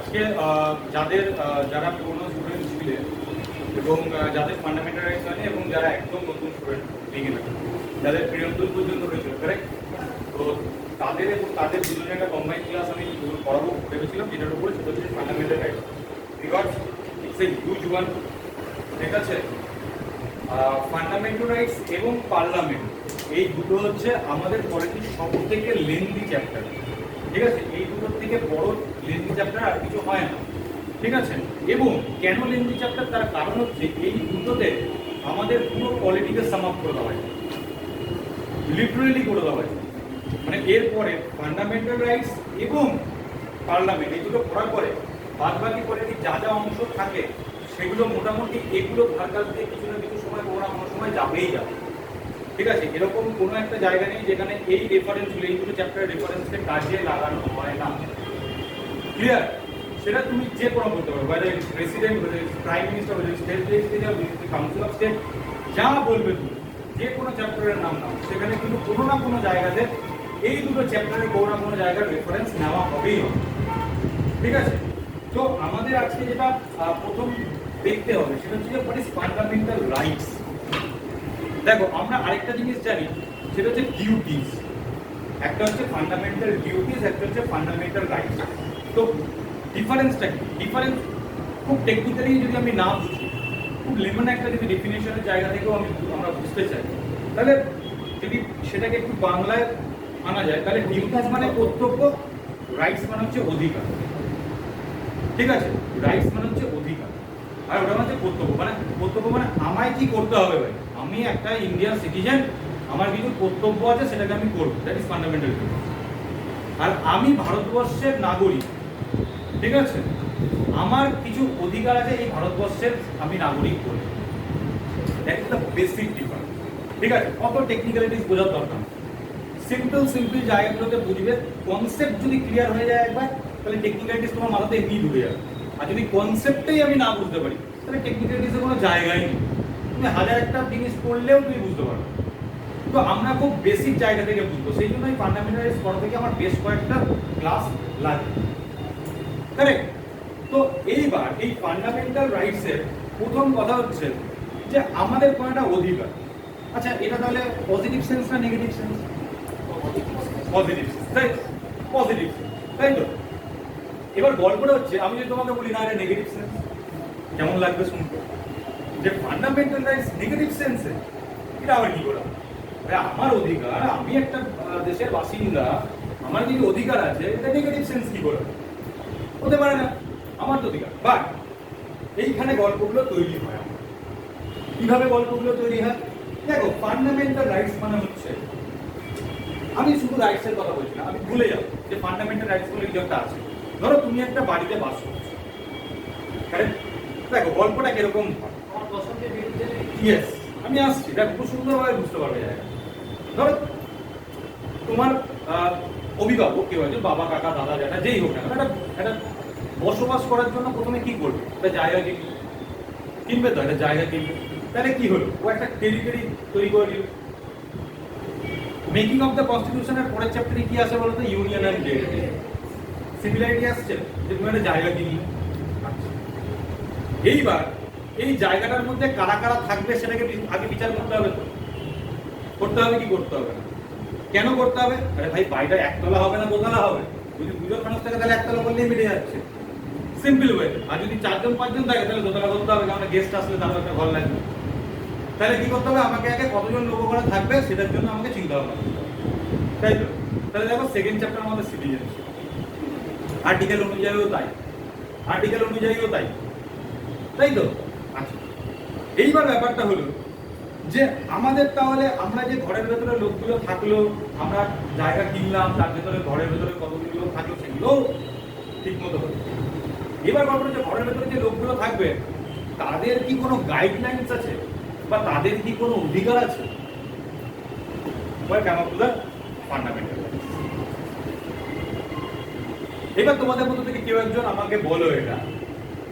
আজকে যাদের যারা পুরনো স্টুডেন্ট ছিলেন এবং যাদের ফান্ডামেন্টাল রাইটস হয়নি এবং যারা একদম নতুন স্টুডেন্ট বিগিনার, যাদের প্রিয়ন্তর পর্যন্ত রয়েছে, কারেক্ট? তো তাদের এবং তাদের দুজনের একটা কম্বাইন্ড ক্লাস আমি পড়াবো ভেবেছিলাম, যেটার উপরে সেটা হচ্ছে fundamental rights, because it's a huge one. ঠিক আছে, ফান্ডামেন্টাল রাইটস এবং পার্লামেন্ট এই দুটো হচ্ছে আমাদের পলিটির সব থেকে লেন্দি চ্যাপ্টার। ঠিক আছে, এই দুটোর থেকে বড় লেন্দি চ্যাপ্টার আর কিছু হয় না। ঠিক আছে, এবং কেন লেন্দি চ্যাপ্টার, তার কারণ হচ্ছে এই দুটোতে আমাদের পুরো পলিটিকে সাম আপ করে দেওয়া হয়, লিটারেলি করে দেওয়া হয়। মানে এরপরে ফান্ডামেন্টাল রাইটস এবং পার্লামেন্ট এই দুটো পড়ার পরে বাদ বাকি পলিটিক যা যা অংশ থাকে সেগুলো মোটামুটি এগুলো ধার কাছ দিয়ে কিছু না কিছু সময় কোনো না কোনো সময় যাবেই যাবে। ঠিক আছে, এরকম কোনো একটা জায়গা নেই যেখানে এই রেফারেন্সগুলো, এই দুটো চ্যাপ্টারের রেফারেন্সকে কাজে লাগানো হয় না। ক্লিয়ার? সেটা তুমি যে কোনো বলতে পারো, whether it's president, whether it's prime minister, whether it's state legislature, council of state, যা বলবে তুমি যে কোনো চ্যাপ্টারের নাম নাও, সেখানে কিন্তু কোনো না কোনো জায়গাতে এই দুটো চ্যাপ্টারের কোনো না কোনো জায়গার রেফারেন্স নেওয়া হবেই হবে। ঠিক আছে, তো আমাদের আজকে যেটা প্রথম দেখতে হবে সেটা হচ্ছে হোয়াট ইজ ফান্ডামেন্টাল রাইটস। দেখো, আমরা আরেকটা জিনিস জানি, সেটা হচ্ছে ডিউটিস। একটা হচ্ছে ফান্ডামেন্টাল ডিউটিস, একটা হচ্ছে ফান্ডামেন্টাল রাইটস। তো ডিফারেন্সটা কি? ডিফারেন্স খুব টেকনিক্যালি যদি আমি না বুঝি, খুব লেমন একটা যদি ডেফিনেশনের জায়গা থেকেও আমরা বুঝতে চাই, তাহলে যদি সেটাকে একটু বাংলায় আনা যায়, তাহলে ডিউটিস মানে কর্তব্য, রাইটস মানে হচ্ছে অধিকার। ঠিক আছে, রাইটস মানে হচ্ছে অধিকার, আর ওটা মানে কর্তব্য। মানে কর্তব্য মানে আমায় কি করতে হবে ভাই, আমি একটা ইন্ডিয়ান সিটিজেন, আমার কিছু কর্তব্য আছে, সেটাকে আমি করবো, দ্যাট ইজ ফান্ডামেন্টাল ডিউটি। আর আমি ভারতবর্ষের নাগরিক, ঠিক আছে, আমার কিছু অধিকার আছে, এই ভারতবর্ষের আমি নাগরিক করি। That is the basic difference. ঠিক আছে, কত টেকনিক্যালিটিস বোঝার দরকার, সিম্পল জায়গাগুলোতে বুঝবে। কনসেপ্ট যদি ক্লিয়ার হয়ে যায় একবার, তাহলে টেকনিক্যালিটিস তোমার মাথাতে এমনি ঢুকে যাবে। আর যদি কনসেপ্টেই আমি না বুঝতে পারি, তাহলে টেকনিক্যালিটিসের কোনো জায়গাই নেই। তুমি হাজার একটা জিনিস পড়লেও তুমি বুঝতে পারবে। তো আমরা খুব বেসিক জায়গা থেকে বুঝবো, সেই জন্য এই ফান্ডামেন্টাল রাইটস পড়া থেকে আমার বেশ কয়েকটা ক্লাস লাগে। কারেক্ট? তো এইবার এই ফান্ডামেন্টাল রাইটসের প্রথম কথা হচ্ছে যে আমাদের কোনো একটা অধিকার। আচ্ছা, এটা তাহলে পজিটিভ সেন্স না নেগেটিভ সেন্স? পজিটিভ সেন্স, তাই? পজিটিভ সেন্স, তাই তো? এবার গল্পটা হচ্ছে, আমি যদি তোমাকে বলি না এটা নেগেটিভ সেন্স, কেমন লাগবে শুনতে? যে ফান্ডামেন্টাল রাইটস নেগেটিভ সেন্সে, এটা আবার কি করে? আমার অধিকার, আমি একটা দেশের বাসিন্দা, আমার কিছু অধিকার আছে, এটা নেগেটিভ সেন্স কি করে হতে পারে না? আমার তো অধিকার। বাট এইখানে গল্পগুলো তৈরি হয়। কিভাবে গল্পগুলো তৈরি হয়? দেখো, ফান্ডামেন্টাল রাইটস মানে হচ্ছে, আমি শুধু রাইটসের কথা বলছি না, আমি ভুলে যাবো যে ফান্ডামেন্টাল রাইটস বলে কিছু একটা আছে। ধরো তুমি একটা বাড়িতে বাস করছো, দেখো গল্পটা কিরকম হয়। ইয়েস, আমি আসছি, দেখো খুব সুন্দরভাবে বুঝতে পারবে জায়গা। ধরো তোমার অভিভাবক কেউ আছে, বাবা, কাকা, দাদা, জ্যাঠা, যেই হোক না, একটা বসবাস করার জন্য প্রথমে কি করবে? একটা জায়গা কিনবে, তো একটা জায়গা কিনবে। তাহলে কি হলো? ও একটা টেরিটরি তৈরি করে দিল। মেকিং অফ দ্য কনস্টিটিউশনের পরের চ্যাপ্টারে কি আসে বলতো? Union and territory. সিমিলারিটি আসছে যে তুমি একটা জায়গা কিনলে। এইবার এই জায়গাটার মধ্যে কারা কারা থাকবে সেটাকে আগে বিচার করতে হবে। তো করতে হবে কি করতে হবে না? কেন করতে হবে? আরে ভাই, বাড়িটা একতলা হবে না দোতলা হবে? যদি দুজন মানুষ থাকে তাহলে একতলা করলেই মিলে যাচ্ছে, সিম্পল ওয়ে। আর যদি 4-5 জন থাকে তাহলে দোতলা করতে হবে, কারণ গেস্ট আসলে তার একটা ঘর লাগবে। তাহলে কি করতে হবে? আমাকে আগে কতজন লোক ওখানে থাকবে সেটার জন্য আমাকে চিন্তা ভাবনা করতে হবে, তাই তো? তাহলে দেখো, সেকেন্ড চ্যাপ্টার আমাদের সিটিজেনশিপ, আর্টিকেল অনুযায়ীও তাই, তাই তো? আচ্ছা, এইবার ব্যাপারটা হলো যে আমাদের তাহলে আমরা যে ঘরের ভেতরে লোকগুলো থাকলো, আমরা জায়গা কিনলাম, তার ভেতরে ঘরের ভেতরে কতগুলো লোক থাকলো সেগুলো ঠিক মতো হলো। এবার ব্যাপারটা যে ঘরের ভেতরে যে লোকগুলো থাকবে তাদের কি কোনো গাইডলাইন্স আছে, বা তাদের কি কোনো অধিকার আছে? ফান্ডামেন্টাল। এবার তোমাদের মধ্যে থেকে কেউ একজন আমাকে বলো, এটা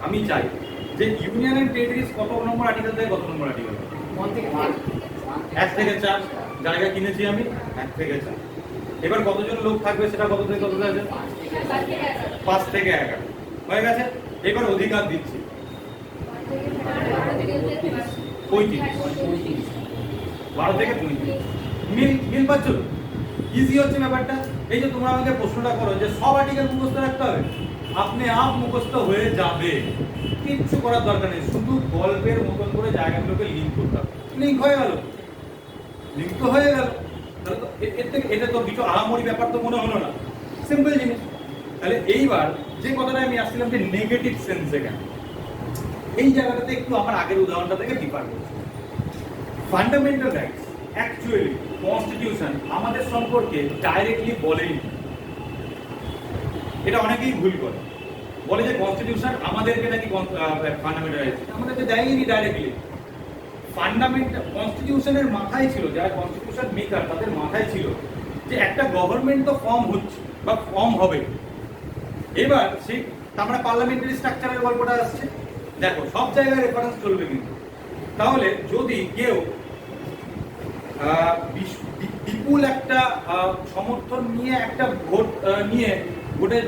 আমি চাই যে ইউনিয়ন এন্ড টেরিটরিজ কত নম্বর আর্টিকেল থেকে কত নম্বর আর্টিকেল? 1 থেকে 4। জায়গা কিনেছি আমি 1 থেকে 4। এবার কতজন লোক থাকবে সেটা কত থেকে কত আছে? 5 থেকে 11। হয়ে গেছে। এবার অধিকার দিচ্ছি 35, 12 থেকে 35 মিল পাচ্ছ? ইজি হচ্ছে ব্যাপারটা। এই যে তোমরা আমাকে প্রশ্নটা করো যে সব আর্টিকেল মুখস্থ রাখতে হবে, আপনি আপ মুখস্থ হয়ে যাবে, কিচ্ছু করার দরকার নেই, শুধু গল্পের মতন করে জায়গাগুলোকে লিঙ্ক করতে হবে। লিঙ্ক হয়ে গেল, লিঙ্ক তো হয়ে গেল, তাহলে তো এর থেকে এটা তো কিছু আহামরি ব্যাপার তো মনে হলো না, সিম্পল জিনিস। তাহলে এইবার যে কথাটা আমি আসছিলাম যে নেগেটিভ সেন্সে কেন, এই জায়গাটাতে একটু আমার আগের উদাহরণটা থেকে ডিফার করছে। ফান্ডামেন্টাল রাইটস অ্যাকচুয়ালি কনস্টিটিউশন আমাদের সম্পর্কে ডাইরেক্টলি বলেই, এটা অনেকেই ভুল করে, বলে যে কনস্টিটিউশন আমাদেরকে নাকি ফান্ডামেন্টাল রাইটস আমাদেরকে দেয়নি ডাইরেক্টলি। ফান্ডামেন্টাল কনস্টিটিউশনের মাথায় ছিল, যারা কনস্টিটিউশন মেকার তাদের মাথায় ছিল যে একটা গভর্নমেন্ট তো ফর্ম হচ্ছে বা ফর্ম হবে, এবার সেই আমরা পার্লামেন্টারি স্ট্রাকচারের গল্পটা আসছে, দেখো সব জায়গায় রেফারেন্স চলবে কিন্তু। তাহলে যদি কেউ বিপুল একটা সমর্থন নিয়ে একটা ভোট নিয়ে ভোটে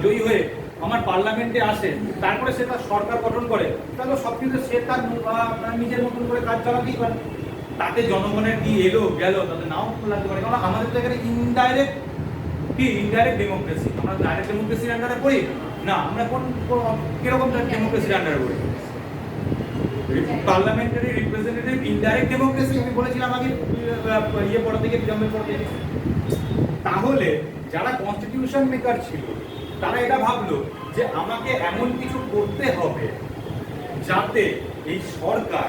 জয়ী হয়ে আমার পার্লামেন্টে আসে, তারপরে সে তার সরকার গঠন করে, তাহলে সবকিছু সে তার নিজের মতন করে কাজ চালাতেই পারে, তাতে জনগণের কি এলো গেল তাতে নাও লাগতে পারে। কারণ আমাদের তো এখানে ইনডাইরেক্ট ডেমোক্রেসি, আমরা ডাইরেক্ট ডেমোক্রেসির আন্ডারে পড়ি না, আমরা কোন কিরকম ডেমোক্রেসির আন্ডারে পড়ি? পার্লামেন্টারি রিপ্রেজেন্টেটিভ ইনডাইরেক্ট ডেমোক্রেসি আমি বলেছিলাম আগে ইয়ে পড়া থেকে বিজম্বের পড়া থেকে। তাহলে যারা কনস্টিটিউশন মেকার ছিল তারা এটা ভাবলো যে আমাকে এমন কিছু করতে হবে যাতে এই সরকার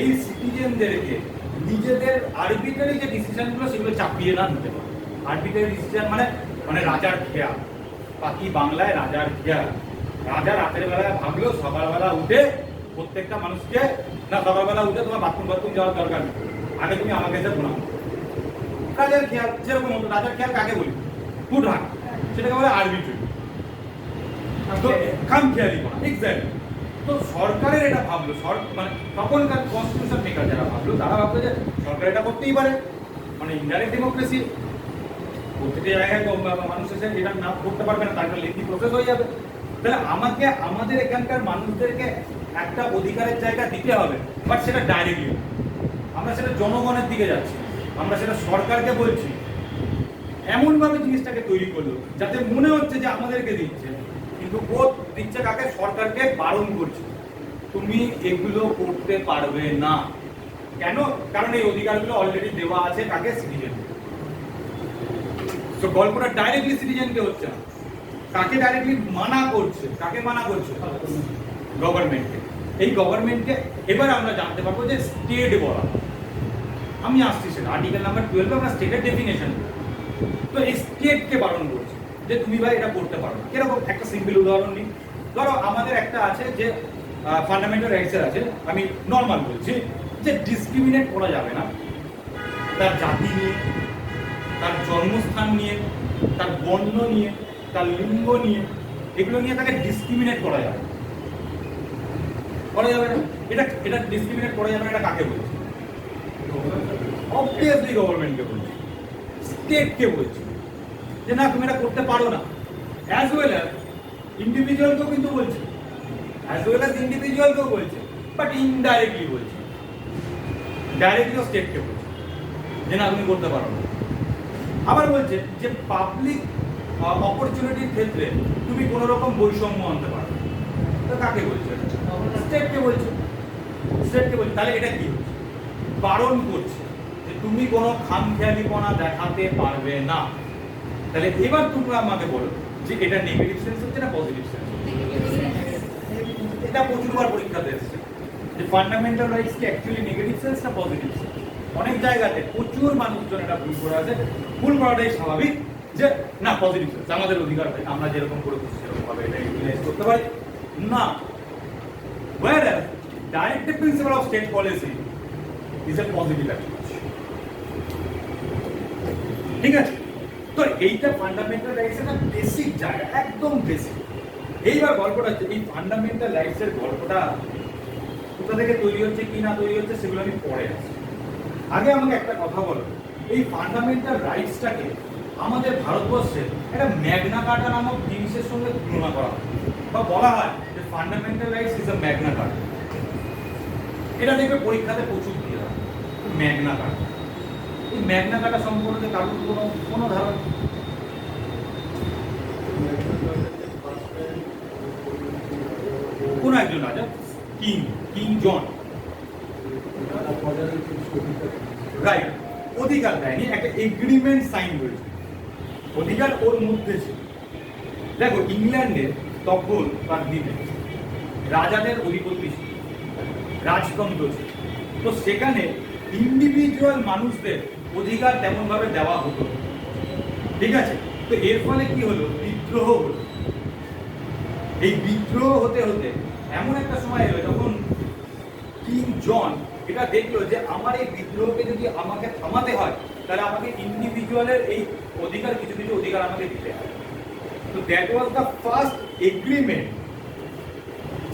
এই সিটিজেনদেরকে নিজেদের আরবিট্রারি যে ডিসিশনগুলো সেগুলো চাপিয়ে না নিতে পারে। আরবিট্রারি ডিসিশন মানে রাজার খেয়া, বাকি বাংলায় রাজার খেয়া। রাজা রাতের বেলায় ভাবলো সকালবেলা উঠে প্রত্যেকটা মানুষকে, না সকালবেলা উঠে তোমার বাথরুম যাওয়ার দরকার নেই, আগে তুমি আমাকে এসে প্রণাম। রাজার খেয়াল যেরকম হতো, রাজার খেয়াল কাকে বলি? হুটহাট, সেটাকে বলে আরবিট্রারি, খাম খেয়ালি করা, এক্স্যাক্টলি। তো সরকারের এটা ভাবলো, মানে তখনকার কনস্টিটিউশন মেকার যারা ভাবলো তারা ভাবলো যে সরকার এটা করতেই পারে, মানে ইনডাইরেক্ট ডেমোক্রেসি, প্রতিটি জায়গায় মানুষ এসে এটা না করতে পারবে না, তার একটা লেন্থি প্রসেস হয়ে যাবে। তাহলে আমাকে আমাদের এখানকার মানুষদেরকে একটা অধিকারের জায়গা দিতে হবে, বাট সেটা ডাইরেক্টলি, আমরা সেটা জনগণের দিকে যাচ্ছি, আমরা সেটা সরকারকে বলছি। এমন ভাবে জিনিসটাকে তৈরি করলো যাতে মনে হচ্ছে যে আমাদেরকে দিচ্ছে, কিন্তু ও দিচ্ছে কাকে? সরকারকে বারণ করছে, তুমি এগুলো করতে পারবে না। কেন? কারণ এই অধিকারগুলো অলরেডি দেওয়া আছে কাকে? সিটিজেন। তো গল্পটা ডাইরেক্টলি সিটিজেনকে হচ্ছে না, কাকে ডাইরেক্টলি মানা করছে? কাকে মানা করছে? গভর্নমেন্টকে। এই গভর্নমেন্টকে এবার আমরা জানতে পারবো যে স্টেট বলা, আমি আসছি সেটা আর্টিকেল নাম্বার 12 আমরা স্টেটের ডেফিনেশন। তো এই স্টেটকে বারণ করছে যে তুমি ভাই এটা করতে পারো না। কিরকম? একটা সিম্পল উদাহরণ নিই, ধরো আমাদের একটা আছে যে ফান্ডামেন্টাল রাইটসের আছে, আমি নর্মাল বলছি, যে ডিসক্রিমিনেট করা যাবে না তার জাতি নিয়ে, তার জন্মস্থান নিয়ে, তার বর্ণ নিয়ে, তার লিঙ্গ নিয়ে, এগুলো নিয়ে তাকে ডিসক্রিমিনেট করা যাবে না। এটা ডিসক্রিমিনেট করা যাবে না, এটা কাকে বলছে? অবভিয়াসলি গভর্নমেন্টকে বলছে, স্টেটকে বলছে যে না তুমি এটা করতে পারো না। অ্যাজ ওয়েল অ্যাজ ইন্ডিভিজুয়ালকেও কিন্তু বলছে, বাট ইনডাইরেক্টলি বলছে, ডাইরেক্টলিও স্টেটকে বলছে যে না তুমি করতে পারো না। আবার বলছে যে পাবলিক অপরচুনিটির ক্ষেত্রে তুমি কোনো রকম বৈষম্য আনতে পারো, তো কাকে বলছে? স্টেটকে বলছে। তাহলে এটা কি হচ্ছে? বারণ করছে যে তুমি কোনো খামখেয়ালিপনা দেখাতে পারবে না। তাহলে এবার তোমরা আমাকে বলো যে এটা নেগেটিভ সেন্স হচ্ছে না পজিটিভ সেন্স? এটা প্রচুরবার পরীক্ষাতে এসেছে যে ফান্ডামেন্টাল রাইটস কি অ্যাকচুয়ালি নেগেটিভ সেন্স না পজিটিভ সেন্স। অনেক জায়গাতে প্রচুর মানুষজন এটা ভুল করে আছে, ভুল করাটাই স্বাভাবিক, যে না পজিটিভ সেন্স আমাদের অধিকার, আমরা যেরকম করে খুশি সেরকম ভাবে এটা ইউটিলাইজ করতে পারি না। whereas directive principle of state policy is a positive approach, ঠিক আছে? তো এইটা ফান্ডামেন্টাল রাইটস এর বেসিক জায়গা, একদম বেসিক। এইবার গল্পটা হচ্ছে এই ফান্ডামেন্টাল রাইটস এর গল্পটা কোথা থেকে তৈরি হচ্ছে কি না তৈরি হচ্ছে সেগুলো আমি পরে আসছি। আগে আমাকে একটা কথা বলো, এই ফান্ডামেন্টাল রাইটসটাকে আমাদের ভারতবর্ষে একটা ম্যাগনা কার্টা নামক জিনিসের সঙ্গে তুলনা করা হয় বা বলা হয় যে fundamental rights is a Magna Carta. এটা দেখবে পরীক্ষাতে প্রচুর দিয়ে হয় ম্যাগনা কার্টা। এই ম্যাগনা কার্টা সম্পর্কে কারোর কোনো ধারণা? কোন একজন রাজা কিং জন, রাইট, অধিকার দেয়নি, একটা এগ্রিমেন্ট সাইন হয়েছে, অধিকার ওর মধ্যে ছিল। দেখো ইংল্যান্ডের তখন তার দিনে রাজাদের অধিপতি ছিল, রাজতন্ত্র ছিল, তো সেখানে ইন্ডিভিজুয়াল মানুষদের অধিকার তেমন ভাবে দেওয়া হতো, ঠিক আছে। তো এর ফলে কি হলো, বিদ্রোহ হলো। এই বিদ্রোহ হতে হতে এমন একটা সময় এলো যখন কিং জন এটা দেখলো যে আমার এই বিদ্রোহকে যদি আমাকে থামাতে হয় তাহলে আমাকে ইন্ডিভিজুয়ালের এই অধিকার, কিছু কিছু অধিকার আমাকে দিতে হয়। তো that was the first agreement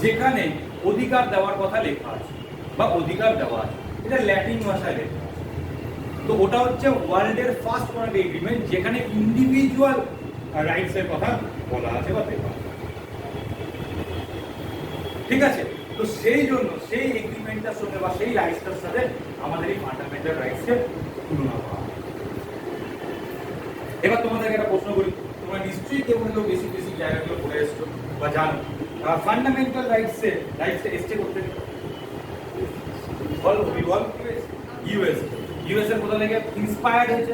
যেখানে অধিকার দেওয়ার কথা লেখা আছে বা অধিকার দেওয়া আছে, এটা ল্যাটিন ভাষায় লেখা আছে। তো ওটা হচ্ছে ওয়ার্ল্ডের ফার্স্ট ওয়ান এগ্রিমেন্ট যেখানে ইন্ডিভিজুয়াল রাইটস এর কথা বলা আছে বা লেখা আছে, ঠিক আছে। তো সেই জন্য সেই এগ্রিমেন্টটার সঙ্গে বা সেই রাইটসটার সাথে আমাদের এই ফান্ডামেন্টাল রাইটসের তুলনা করা হয়। এবার তোমাদেরকে একটা প্রশ্ন করি, তোমরা নিশ্চয়ই কেউ হলেও বেশি বেশি জায়গাগুলো পড়ে এসছো বা জানো ফান্ডামেন্টাল রাইটসে এসছে করতে বল ইউএস ইউএস এর কোথা থেকে ইন্সপায়ার্ড হয়েছে?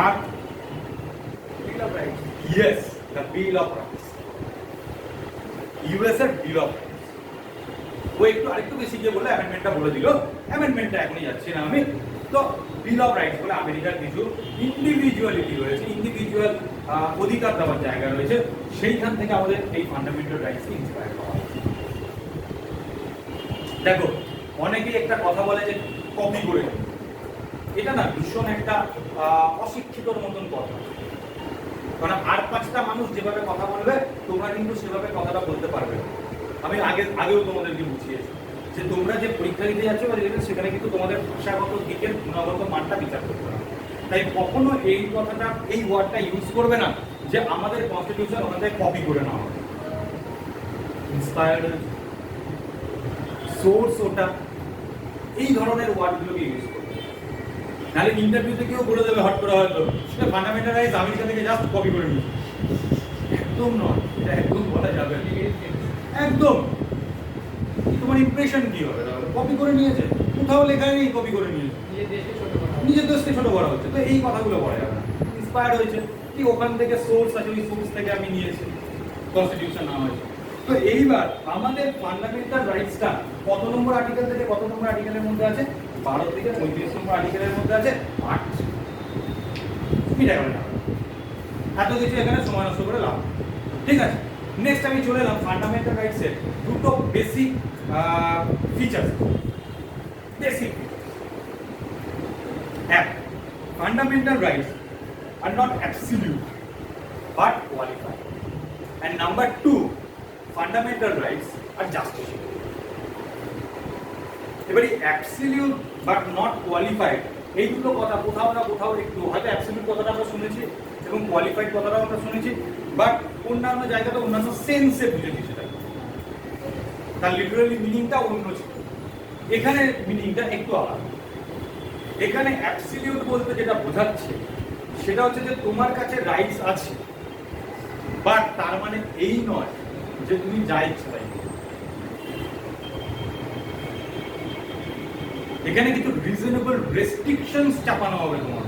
আর bill of rights, yes, the bill of rights, US এর বিল অফ রাইটস। ও একটু আরেকটু বেশি গিয়ে বলে অ্যামেন্ডমেন্টটা বলে দিল, অ্যামেন্ডমেন্টটা এখনই যাচ্ছি না আমি। তো বিল অফ রাইটস বলে আমেরিকার কিছু ইন্ডিভিজুয়ালিটি রয়েছে, ইন্ডিভিজুয়াল অধিকার দেওয়ার জায়গা রয়েছে, সেইখান থেকে আমাদের এই ফান্ডামেন্টাল রাইটসকে ইন্সপায়ার করা হয়েছে। দেখো অনেকেই একটা কথা বলে যে কপি করে, এটা না ভীষণ একটা অশিক্ষিতর মতন কথা। কারণ আর পাঁচটা মানুষ যেভাবে কথা বলবে তোমরা কিন্তু সেভাবে কথাটা বলতে পারবে না। আমি আগেও তোমাদেরকে বুঝিয়েছি যে তোমরা যে পরীক্ষা দিতে যাচ্ছ সেখানে কিন্তু তোমাদের ভাষাগত দিকের গুণগত মানটা বিচার করতে হবে। তাই কখনো এই কথাটা, এই ওয়ার্ডটা ইউজ করবে না যে আমাদের কনস্টিটিউশন ওখান থেকে কপি করে নেওয়া হবে। ইন্সপায়ার্ড, সোর্স ওটা, এই ধরনের ওয়ার্ডগুলোকে ইউজ করবে। নাহলে ইন্টারভিউতে কেউ বলে দেবে হট করে হয়তো সেটা ফান্ডামেন্টাল রাইটস আমেরিকা থেকে জাস্ট কপি করে নিয়েছে। একদম নয়, এটা একদম বলা যাবে না। একদম তোমার ইমপ্রেশন কি হবে? কপি করে নিয়েছে, কোথাও লেখা নেই কপি করে নিয়েছে, নিজের দেশকে ছোট করা হচ্ছে। তো এই কথাগুলো বলা যাবে না। ইন্সপায়ার্ড হয়েছে কি, ওখান থেকে সোর্স আছে, ওই সোর্স থেকে আমি নিয়েছি, কনস্টিটিউশন নাম হয়েছে। তো এইবার আমাদের ফান্ডামেন্টাল রাইটসটা কত নম্বর আর্টিকেল থেকে কত নম্বর আর্টিকেলের মধ্যে আছে? 12 থেকে 35 নম্বর আর্টিকেলের মধ্যে আছে 8 মিটার করে না। এত কিছু এখানে সময় নষ্ট করে লাভ, ঠিক আছে। নেক্সট আমি চলে এলাম ফান্ডামেন্টাল রাইটসের দুটো বেসিক ফিচার্স। বেসিক এক, fundamental rights are not absolute but qualified, and number 2, fundamental rights are justiciable. এবারে অ্যাবসলিউট বাট নট কোয়ালিফাইড এই দুটো কথা কোথাও না কোথাও একটু, হয়তো অ্যাবসলিউট কথাটা আমরা শুনেছি এবং কোয়ালিফাইড কথাটাও আমরা শুনেছি, বাট অন্যান্য জায়গাতে অন্যান্য সেন্সে বুঝেছি সেটা, তার লিটারালি মিনিংটা অন্য ছিল। এখানে মিনিংটা একটু আলাদা। এখানে অ্যাবসলিউট বলতে যেটা বোঝাচ্ছে সেটা হচ্ছে যে তোমার কাছে রাইটস আছে, বাট তার মানে এই নয় যে তুমি যা ইচ্ছা তাই। এখানে কিছু রিজনেবল রেস্ট্রিকশনস চাপানো হবে তোমার।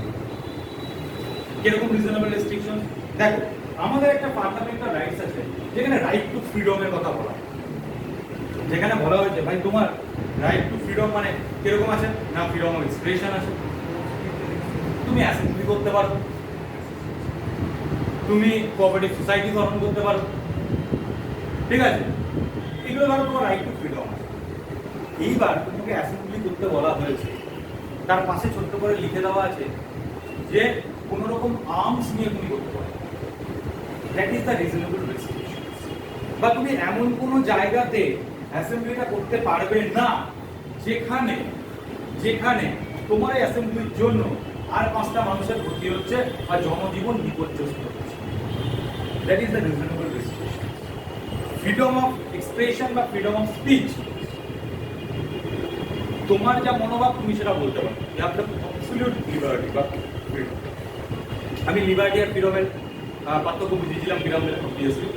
কিরকম রিজনেবল রেস্ট্রিকশন? দেখো আমাদের একটা ফান্ডামেন্টাল রাইটস আছে যেখানে রাইট টু ফ্রিডমের কথা বলা, যেখানে বলা হয়েছে ভাই তোমার রাইট টু ফ্রিডম মানে কিরকম আছে না, ফ্রিডম অফ এক্সপ্রেশন আছে, তুমি অ্যাসেম্বলি করতে পারো, তুমি কোঅপারেটিভ সোসাইটি গঠন করতে পারো, ঠিক আছে, এগুলো ধরো তোমার রাইট টু ফ্রিডম আছে। এইবার তোমাকে অ্যাসেম্বলি করতে বলা হয়েছে, তার পাশে ছোট্ট করে লিখে দেওয়া আছে যে কোনো রকম আর্মস নিয়ে তুমি করতে পারো, that is the reasonable restriction. বা তুমি এমন কোনো জায়গাতে অ্যাসেম্বলিটা করতে পারবে না যেখানে তোমার অ্যাসেম্বলির জন্য আর 5টা মানুষের ক্ষতি হচ্ছে আর জনজীবন বিপর্যস্ত হচ্ছে। That is the reasonable restriction. Freedom of expression বা ফ্রিডম অফ স্পিচ, তোমার যা মনোভাব তুমি সেটা বলতে পারো। You have the absolute liberty বা ফ্রিডম। আমি লিবার্টি আর ফ্রিডমের পার্থক্য বুঝিয়েছিলাম বিরামের অবভিয়াসলি,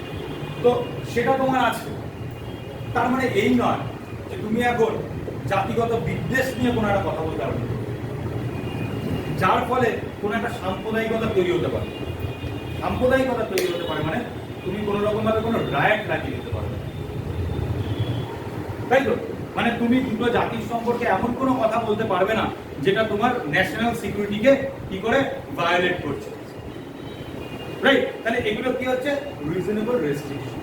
তো সেটা তোমার আছে। তার মানে এই নয় যে তুমি এখন জাতিগত বিদ্বেষ নিয়ে কোনো একটা কথা বলতে পারবে, যার ফলে কোনো একটা সাম্প্রদায়িকতা তৈরি হতে পারে। সাম্প্রদায়িকতা তৈরি হতে পারে মানে তুমি কোনো রকমভাবে কোনো রায়ট লাগিয়ে দিতে পারবে, তাই তো? মানে তুমি দুটো জাতির সম্পর্কে এমন কোনো কথা বলতে পারবে না যেটা তোমার ন্যাশনাল সিকিউরিটিকে কি করে ভায়োলেট করছে, রাইট? তাহলে এগুলো কি হচ্ছে? রিজনেবল রেস্ট্রিকশন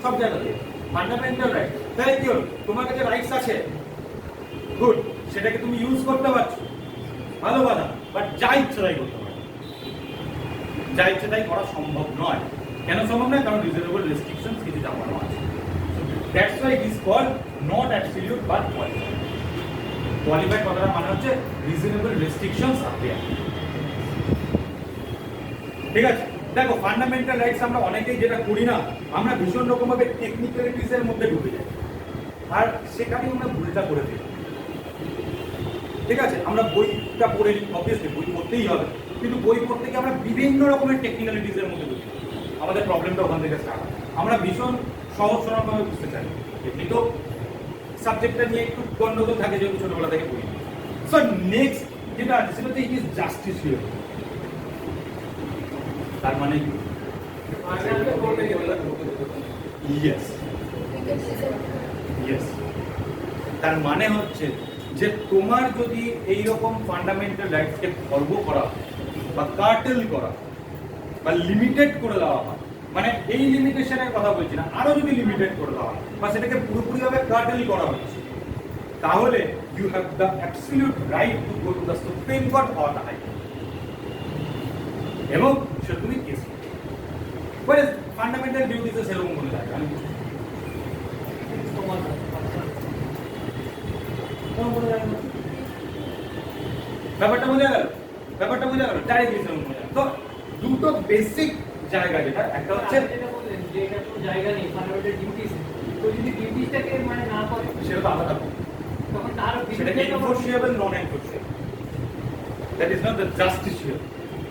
সব জায়গাতে, ফান্ডামেন্টাল রাইট। তাহলে কি হল, তোমার কাছে রাইটস আছে, গুড, সেটাকে তুমি ইউজ করতে পারছো, ভালো কথা, বাট যা ইচ্ছে তাই করতে পারো। যা ইচ্ছে তাই করা সম্ভব নয়। কেন সম্ভব নয়? কারণ রিজনেবল রেস্ট্রিকশন কিছু জানানো আছে। That's why it is called not absolute but qualified. Qualified কথাটা মানে হচ্ছে রিজনেবল রেস্ট্রিকশনস আর দেয়ার। ঠিক আছে? দেখো, ফান্ডামেন্টাল রাইটস আমরা অনেকেই যেটা করি না, আমরা ভীষণ রকমভাবে টেকনিক্যালিটিস এর মধ্যে ঢুকে যাই আর সেখানে আমরা ভুলটা করে দিই। ঠিক আছে, আমরা বইটা পড়ে নিই, অবভিয়াসলি বই পড়তেই হবে, কিন্তু বই পড়তে গিয়ে আমরা বিভিন্ন রকমের টেকনিক্যালিটিস এর মধ্যে ঢুকি। আমাদের প্রবলেমটা ওখান থেকে স্টার্ট হয়। আমরা ভীষণ সহজ সরলভাবে বুঝতে চাই, কিন্তু সাবজেক্টটা নিয়ে একটু গন্ডগোল থাকে যেহেতু ছোটবেলা থেকে পড়ি। সো নেক্সট যেটা আছে সেটা হচ্ছে ইট ইজ জাস্টিসিয়াল। তার মানে কি? ইয়েস ইয়েস, তার মানে হচ্ছে যে তোমার যদি এইরকম ফান্ডামেন্টাল রাইটসকে খর্ব করা বা কার্টেল করা বা লিমিটেড করে দেওয়া হয়, মানে এই লিমিটেশনের কথা বলছি না, আরো যদি লিমিটেড করে দেওয়া হয় বা সেটাকে পুরোপুরিভাবে কার্টেল করা হচ্ছে, তাহলে you have the absolute right to go to the Supreme Court or the High Court, এবং সে তুমি কেস করবে। ফান্ডামেন্টাল ডিউটিতে সেরকম কোনো জায়গা নেই। ব্যাপারটা বোঝা গেল? ব্যাপারটা বোঝা গেল? ডাইরেক্টলি সেরকম বোঝা গেল। তো দুটো বেসিক জায়গা, যেটা একটা হচ্ছে যে এটা কোনো জায়গা নেই ফান্ডামেন্টাল ডিউটিস, তো যদি ডিউটিসটাকে মানে না করে সেটা তো আলাদা, তখন তার সেটা enforceable non enforceable. That is not the justiciable,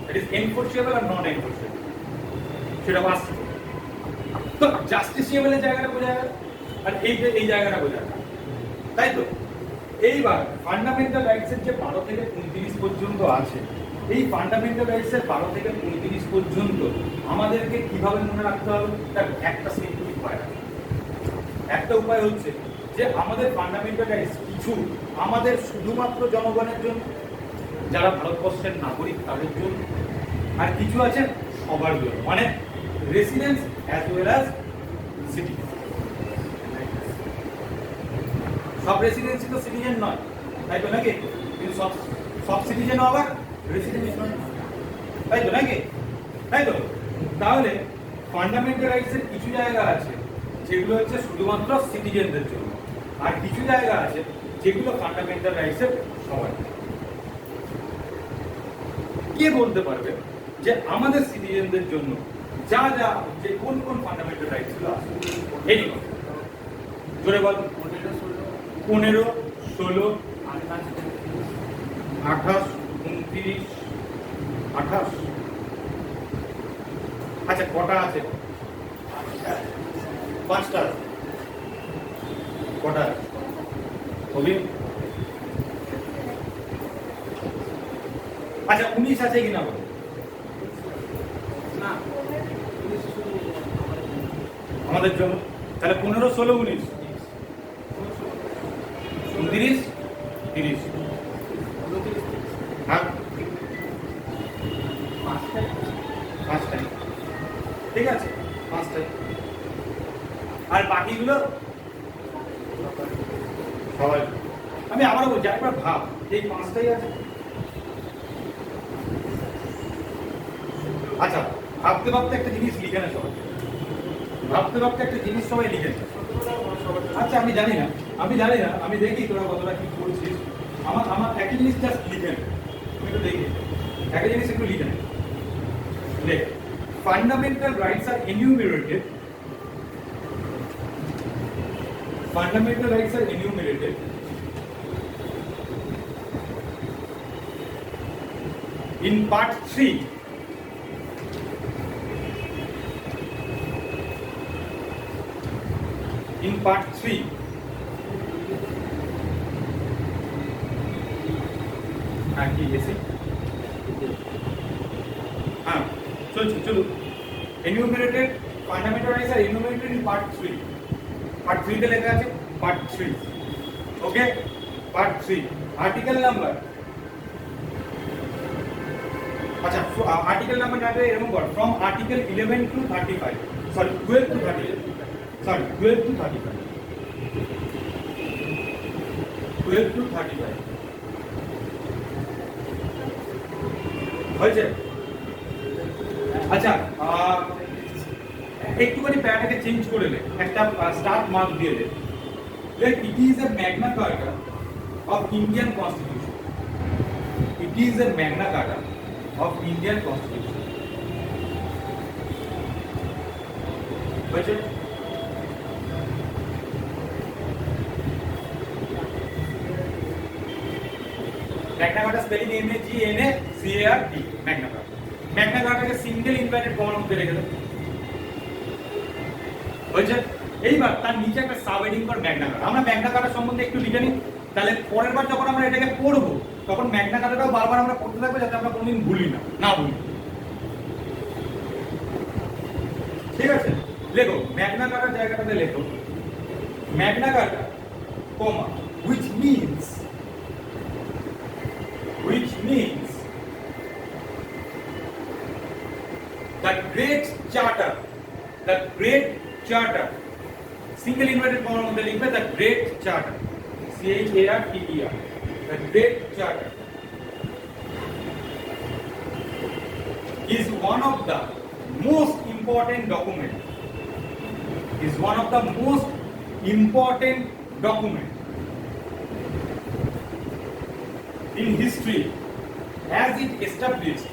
that is enforceable আর নন এনফোর্সিয়েবল, সেটা বাস্তব। তো জাস্টিসিয়েবলের জায়গাটা বোঝা গেল, আর এই জায়গাটা বোঝা গেল, তাই তো? এইবার ফান্ডামেন্টাল রাইটসের যে 12 থেকে 35 পর্যন্ত আছে, এই ফান্ডামেন্টাল রাইটসের 12 থেকে 35 পর্যন্ত আমাদেরকে কিভাবে মনে রাখতে হবে? তার একটা সিম্পল উপায় আছে। একটা উপায় হচ্ছে যে আমাদের ফান্ডামেন্টাল রাইটস কিছু আমাদের শুধুমাত্র জনগণের জন্য, যারা ভারতবর্ষের নাগরিক তাদের জন্য, আর কিছু আছে সবার জন্য, মানে residents as well as citizen. সব রেসিডেন্সি তো সিটিজেন নয়, তাই তো নাকি? কিন্তু সব সিটিজেনও আবার রেসিডেন্ট নয়, তাই তো নাকি? তাই তো? তাহলে ফান্ডামেন্টাল রাইটসের কিছু জায়গা আছে যেগুলো হচ্ছে শুধুমাত্র সিটিজেনদের জন্য, আর কিছু জায়গা আছে যেগুলো ফান্ডামেন্টাল রাইটসের সবার। কে বলতে পারবে যে আমাদের সিটিজেনদের জন্য যা যা যে কোন কোন ফান্ডামেন্টাল রাইটস গুলো আছে? এই জোরে বল। 15, 16, 28, 29, 28। আচ্ছা, কটা আছে? 5টা। কটা হবে? আচ্ছা, 19 আছে কিনা বলো? না আমাদের জন্য তাহলে 15, 16, 19, 29, 30। আর 5টাই, ঠিক আছে, 5টাই। আর বাকিগুলো সবাই। আমি আবারও বলছি, একবার ভাব, এই 5টাই আছে। আচ্ছা, ভাবতে ভাবতে একটা জিনিস লিখে না সবাই, ভাবতে ভাবতে একটা জিনিস সবাই লিখে না। আচ্ছা, আমি জানি না, আমি দেখি তোরা কতটা কি করছিস। আমার একটা জিনিস জাস্ট লিখে, আমি তো দেখি। একটা জিনিস একটু লিখে নেন। Fundamental rights R enumerated. Fundamental rights are enumerated in part 3 কি এসে চলো enumerated fundamental rights are enumerated in part 3 part 3 তে লেখা আছে part 3 ওকে part 3 article number আচ্ছা article number না দেয় এরকম কর from article 11 to 35 sorry 12 to 35 sorry 12 to 35 12 to 35 হয়েছে আচ্ছা একটুখানি প্যাটাকে চেঞ্জ করে নে একটা স্টার্ট মার্ক দিয়ে দে that it is a magna carta of Indian constitution it is a magna carta of Indian constitution budget magna carta spelling M A G N A C A R T magna carta magna carta के single inverted comma मধ্যে রেখে দাও বুঝছেন এইবার তার নিচে একটা subheading কর Magna Carta আমরা ম্যাগনা কার্টা সম্বন্ধে একটু লিখে নিই তাহলে পরের বার যখন আমরা এটাকে পড়ব তখন ম্যাগনা কার্টাটাও বারবার আমরা পড়তে থাকবো যাতে আমরা কোনোদিন ভুলি না ভুলি ঠিক আছে লেখো ম্যাগনা কার্টার জায়গাটাতে লেখো Magna কার্টা comma which means the great charter single inverted comma মধ্যে লিখবে the great charter C H A R T E R the great charter is one of the most important document in history as it established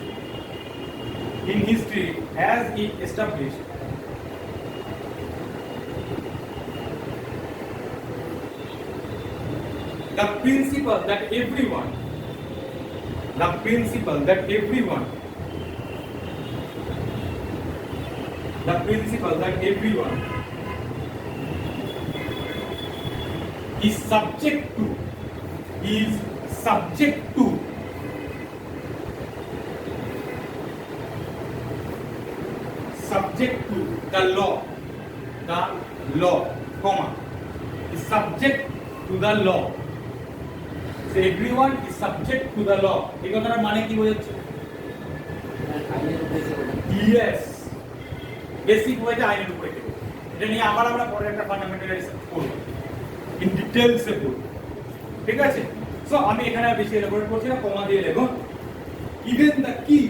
the principle that everyone is subject to the law comma is subject to the law so everyone is subject to the law এই কথাটার মানে কি বোঝাচ্ছে yes basic ওয়েতে আইনের উপরে এটা নিয়ে আবার আমরা পরে একটা ফান্ডামেন্টাল রাইটস করব ইন ডিটেইলস এ পড়ব ঠিক আছে সো আমি এখানে আর বেশি এলাবোরেট করছি না কমা দিয়ে লেখো ইভেন দ্য কিং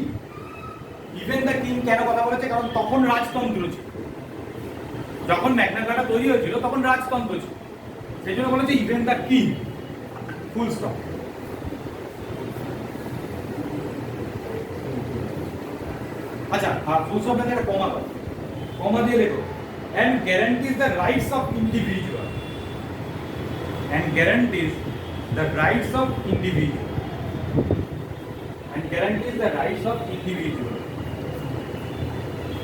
কেন কথা বলেছে কারণ তখন রাজতন্ত্র ছিল যখন ম্যাগনা কার্টা তৈরি হয়েছিল তখন রাজতন্ত্র ছিল সেই জন্য বলেছে even the king full stop আচ্ছা আর ফুল স্টপ এর কমা দিয়ে লেখো and guarantees the rights of individual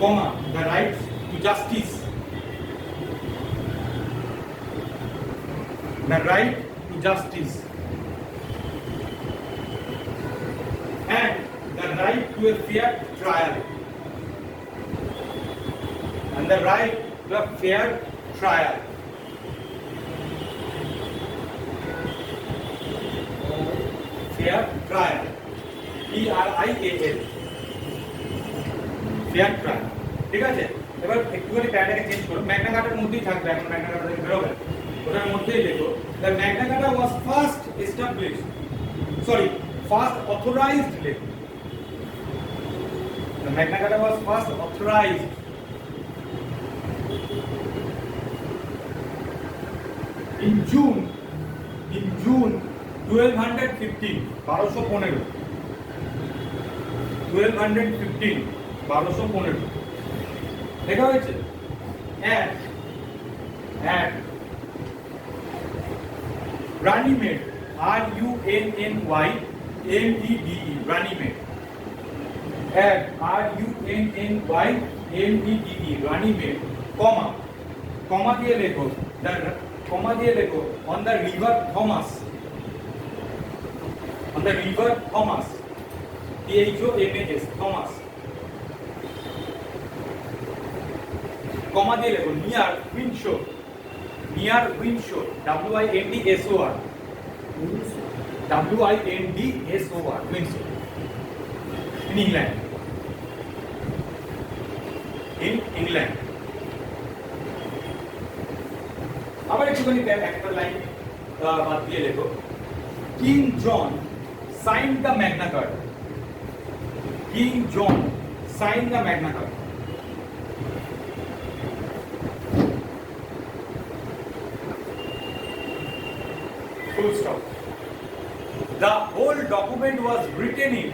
comma the rights to justice and the right to a fair trial TRIAL fair trial ঠিক আছে এবার একটুখানি প্যাটার্নকে চেঞ্জ করো ম্যাগনা কার্টার মধ্যেই থাকবে এখন ম্যাগনা কার্টা থেকে বেরোবে ওটার মধ্যেই লেখো the Magna কার্টা was first authorised the Magna Carta was first authorized in June 1215 1215 1215 1215 লেখা হয়েছে at Runnymede RUNNYMEDE Runnymede at RUNNYMEDE Runnymede comma দিয়ে লেখো on the river Thomas THOMAS Thomas comma দিয়ে লেখো near Windsor WINDSOR Windsor in England আবার একটুখানি একটা line বাদ দিয়ে লেখো King John signed the Magna Carta full stop. The whole document was written in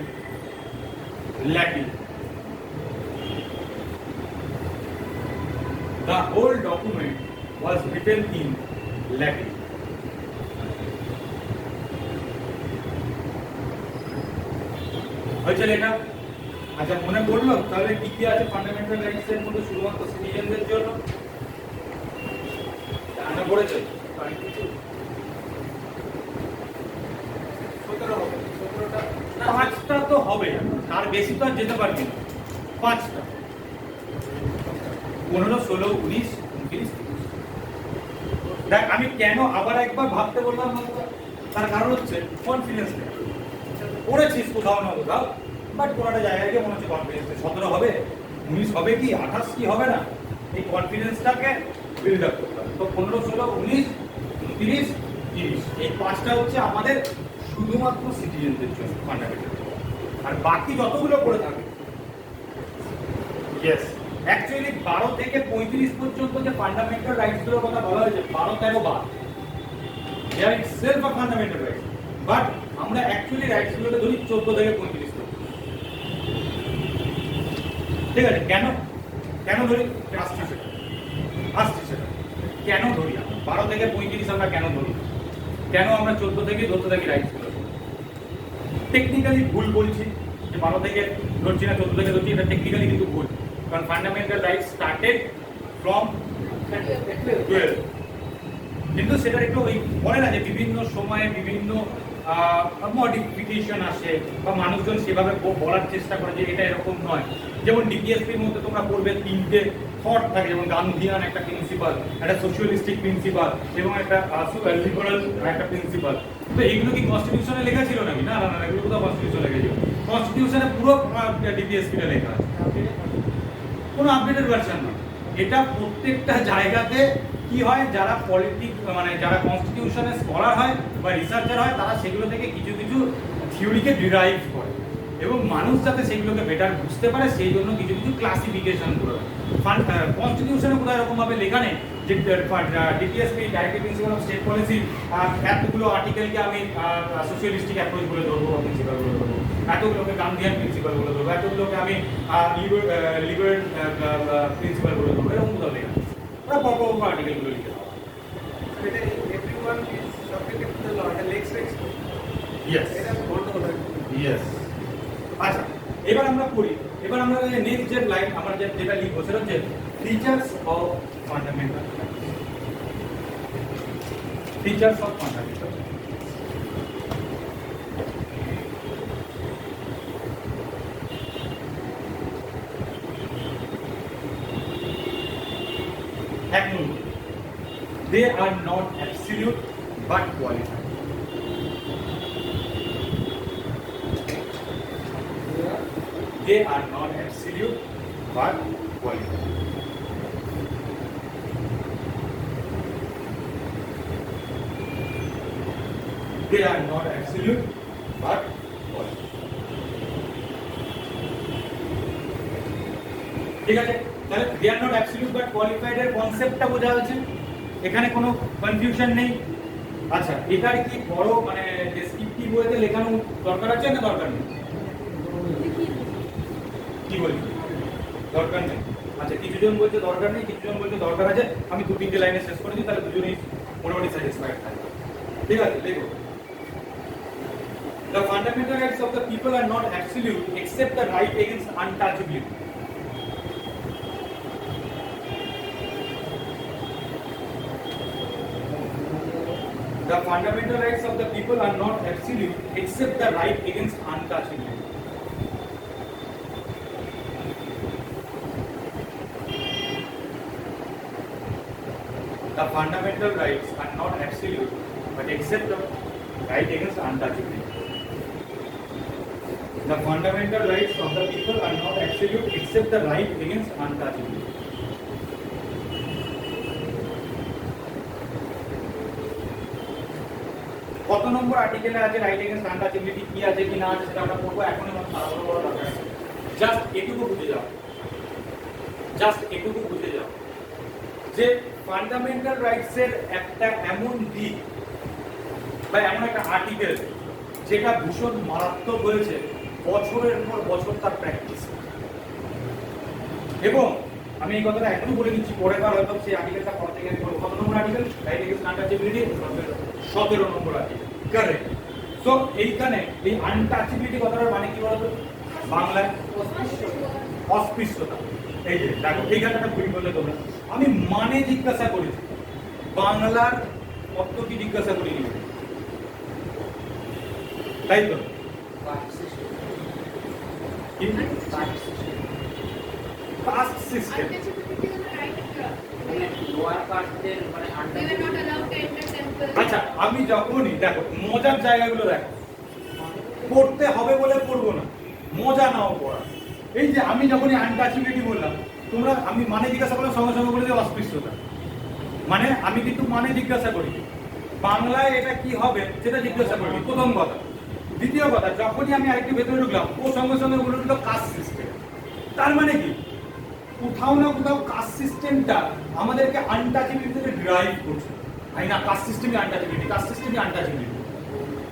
Latin. The whole document was written in Latin. হয়েছে লেখা? আচ্ছা মনে পড়লো তাহলে কি কি আছে ফান্ডামেন্টাল রাইটস এর মধ্যে শুধুমাত্র সিটিজেনদের জন্য? জানা পড়েছে? পাঁচটা তো হবে, তার বেশি তো আর যেতে পারবি না। পাঁচটা 15, 16, 19, 29, 30। দেখ আমি কেন আবার একবার ভাবতে বললাম তার কারণ হচ্ছে কনফিডেন্স নেই। পড়েছিস কোথাও না কোথাও, বাট কোনো একটা জায়গায় গিয়ে মনে হচ্ছে কনফিডেন্স নেই। 17 হবে, 19 হবে কি 28 কি হবে না, এই কনফিডেন্সটাকে বিল্ড আপ করতে হবে। তো 15, 16, 19, 29, 30 এই পাঁচটা হচ্ছে আমাদের শুধুমাত্র সিটিজেনদের জন্য ফান্ডামেন্টাল, আর বাকি যতগুলো পড়ে থাকে ইয়েস অ্যাকচুয়ালি 12 থেকে 35 পর্যন্ত যে ফান্ডামেন্টাল রাইটস গুলোর কথা বলা হয়েছে 12, 13 বার there itself a fundamental rights, but আমরা অ্যাকচুয়ালি রাইটস গুলোকে ধরি 14 থেকে 35 পর্যন্ত। ঠিক আছে, কেন ধরি? আসছি সেটা কেন ধরি আমরা 12 থেকে 35 আমরা কেন ধরি, কেন আমরা 14 থেকে ধরতে থাকি রাইটস গুলো? টেকনিক্যালি ভুল বলছি যে 12 থেকে ধরছি না 14 থেকে ধরছি, এটা টেকনিক্যালি কিন্তু ভুল, কারণ ফান্ডামেন্টাল রাইটস স্টার্টেড ফ্রম 12, কিন্তু সেটা একটু ওই বলে না যে বিভিন্ন সময়ে বিভিন্ন মডিফিকেশন আসে বা মানুষজন সেভাবে বলার চেষ্টা করে যে এটা এরকম নয়। যেমন ডিপিএসপির মধ্যে তোমরা পড়বে 3টে থট থাকে, যেমন গান্ধীয়ান একটা প্রিন্সিপাল, একটা সোশ্যালিস্টিক প্রিন্সিপাল এবং একটা লিবারাল একটা প্রিন্সিপাল। তো এইগুলো কি কনস্টিটিউশনে লেখা ছিল নাকি? না, এগুলো কোথাও কনস্টিটিউশনে লেখা ছিল? কনস্টিটিউশনে পুরো ডিপিএসপিটা লেখা আছে, কোনো আপডেটেড ভার্সন না। এটা প্রত্যেকটা জায়গাতে কি হয়, যারা পলিটিক্স মানে যারা কনস্টিটিউশনের স্কলার হয় বা রিসার্চার হয় তারা সেগুলো থেকে কিছু কিছু থিওরিকে ডিরাইভ করে এবং মানুষ যাতে সেগুলোকে বেটার বুঝতে পারে সেই জন্য কিছু কিছু ক্লাসিফিকেশন করে। কনস্টিটিউশনে কোথাও এরকমভাবে লেখা নেই যে DPSP directive principle of state policy এতগুলো আর্টিকেলকে আমি সোশ্যালিস্টিক অ্যাপ্রোচ বলে ধরবো, প্রিন্সিপাল বলে ধরবো, এতগুলোকে গান্ধীয়ান প্রিন্সিপাল বলে ধরবো, এতগুলোকে আমি লিবারেল প্রিন্সিপাল বলে ধরবো, এরকম কোথাও লেখা ওরা পরপর আর্টিকেলগুলো লিখে দেওয়া। আচ্ছা এবার আমরা পড়ি, এবার আমরা নেক্সট যে লাইন আমরা যেটা লিখবো সেটা হচ্ছে ফিচার্স অফ ফান্ডামেন্টাল এক নম্বর, they are not absolute but qualified. They are not absolute but qualified. They are not absolute but qualified. ঠিক আছে, তাহলে they are not absolute but qualified এর কনসেপ্টটা বোঝা হয়েছে, এখানে কোনো কনফিউশন নেই। আচ্ছা এটার কি বড় মানে ডেসক্রিপটিভ ওয়েতে লেখানো দরকার আছে না দরকার নেই? কি বলছি দরকার নেই। আচ্ছা কিছুজন বলছে দরকার নেই, কিছুজন বলছে দরকার আছে। আমি 2-3টে লাইনে শেষ করে দিই, তাহলে দুজনেই মোটামুটি স্যাটিসফাইড থাকবে। ঠিক আছে, দেখো। The fundamental rights of the people are not absolute except the right against untouchability. The fundamental rights of the people are not absolute except the right against untouchability. The fundamental rights are not absolute but except the right against untouchability. The fundamental rights of the people are not absolute except the right against untouchability. কত নম্বর আর্টিকেলে আছে right against untouchability, কি আছে কি না আছে সেটা আমরা পড়বো। এখনই আমার তাড়াহুড়ো করা দরকার নেই, জাস্ট এটুকু বুঝে যাও, জাস্ট এটুকু বুঝে যাও যে ফান্ডামেন্টাল রাইটস এর একটা এমন দিক বা এমন একটা আর্টিকেল যেটা ভীষণ মারাত্মক হয়েছে বছরের পর বছর তার প্র্যাকটিস। এবং আমি এই কথাটা এখনো বলে দিচ্ছি, পরে বার হয়তো সেই আর্টিকেলটা পর থেকে পড়বো। কত নম্বর আর্টিকেল? রাইট এগেইনস্ট আনটাচেবিলিটি 17 নম্বর আর্টিকেল। কারেক্ট। সো এইখানে এই আনটাচেবিলিটি কথাটার মানে কি বলতো বাংলায়? অস্পৃশ্যতা। এই যে দেখো এইখানে একটা ভুল বললে তোমরা, আমি মানে জিজ্ঞাসা করেছি, বাংলার অর্থ কি জিজ্ঞাসা করিনি, তাই তো? Caste system. আচ্ছা আমি যখনই দেখো মজার জায়গাগুলো দেখো, পড়তে হবে বলে পড়বো না, মজা নাও পড়া। এই যে আমি যখনই আনটাচেবিলিটি বললাম, তোমরা আমি মানে জিজ্ঞাসা করলাম, সঙ্গে সঙ্গে বলে যে অস্পৃশ্যতা। মানে আমি কিন্তু মানে জিজ্ঞাসা করি, বাংলায় এটা কি হবে সেটা জিজ্ঞাসা করি, প্রথম কথা। দ্বিতীয় কথা, যখনই আমি আরেকটু ভেতরে ঢুকলাম, ও সঙ্গে সঙ্গে বলে দিল কাস্ট সিস্টেম। তার মানে কি কোথাও না কোথাও কাস্ট সিস্টেমটা আমাদেরকে আনটাচেবিলিটি থেকে ড্রাইভ করছে। তাই না? কাস্ট সিস্টেমই আনটাচেবিলিটি, কাস্ট সিস্টেমই আনটাচেবিলিটি।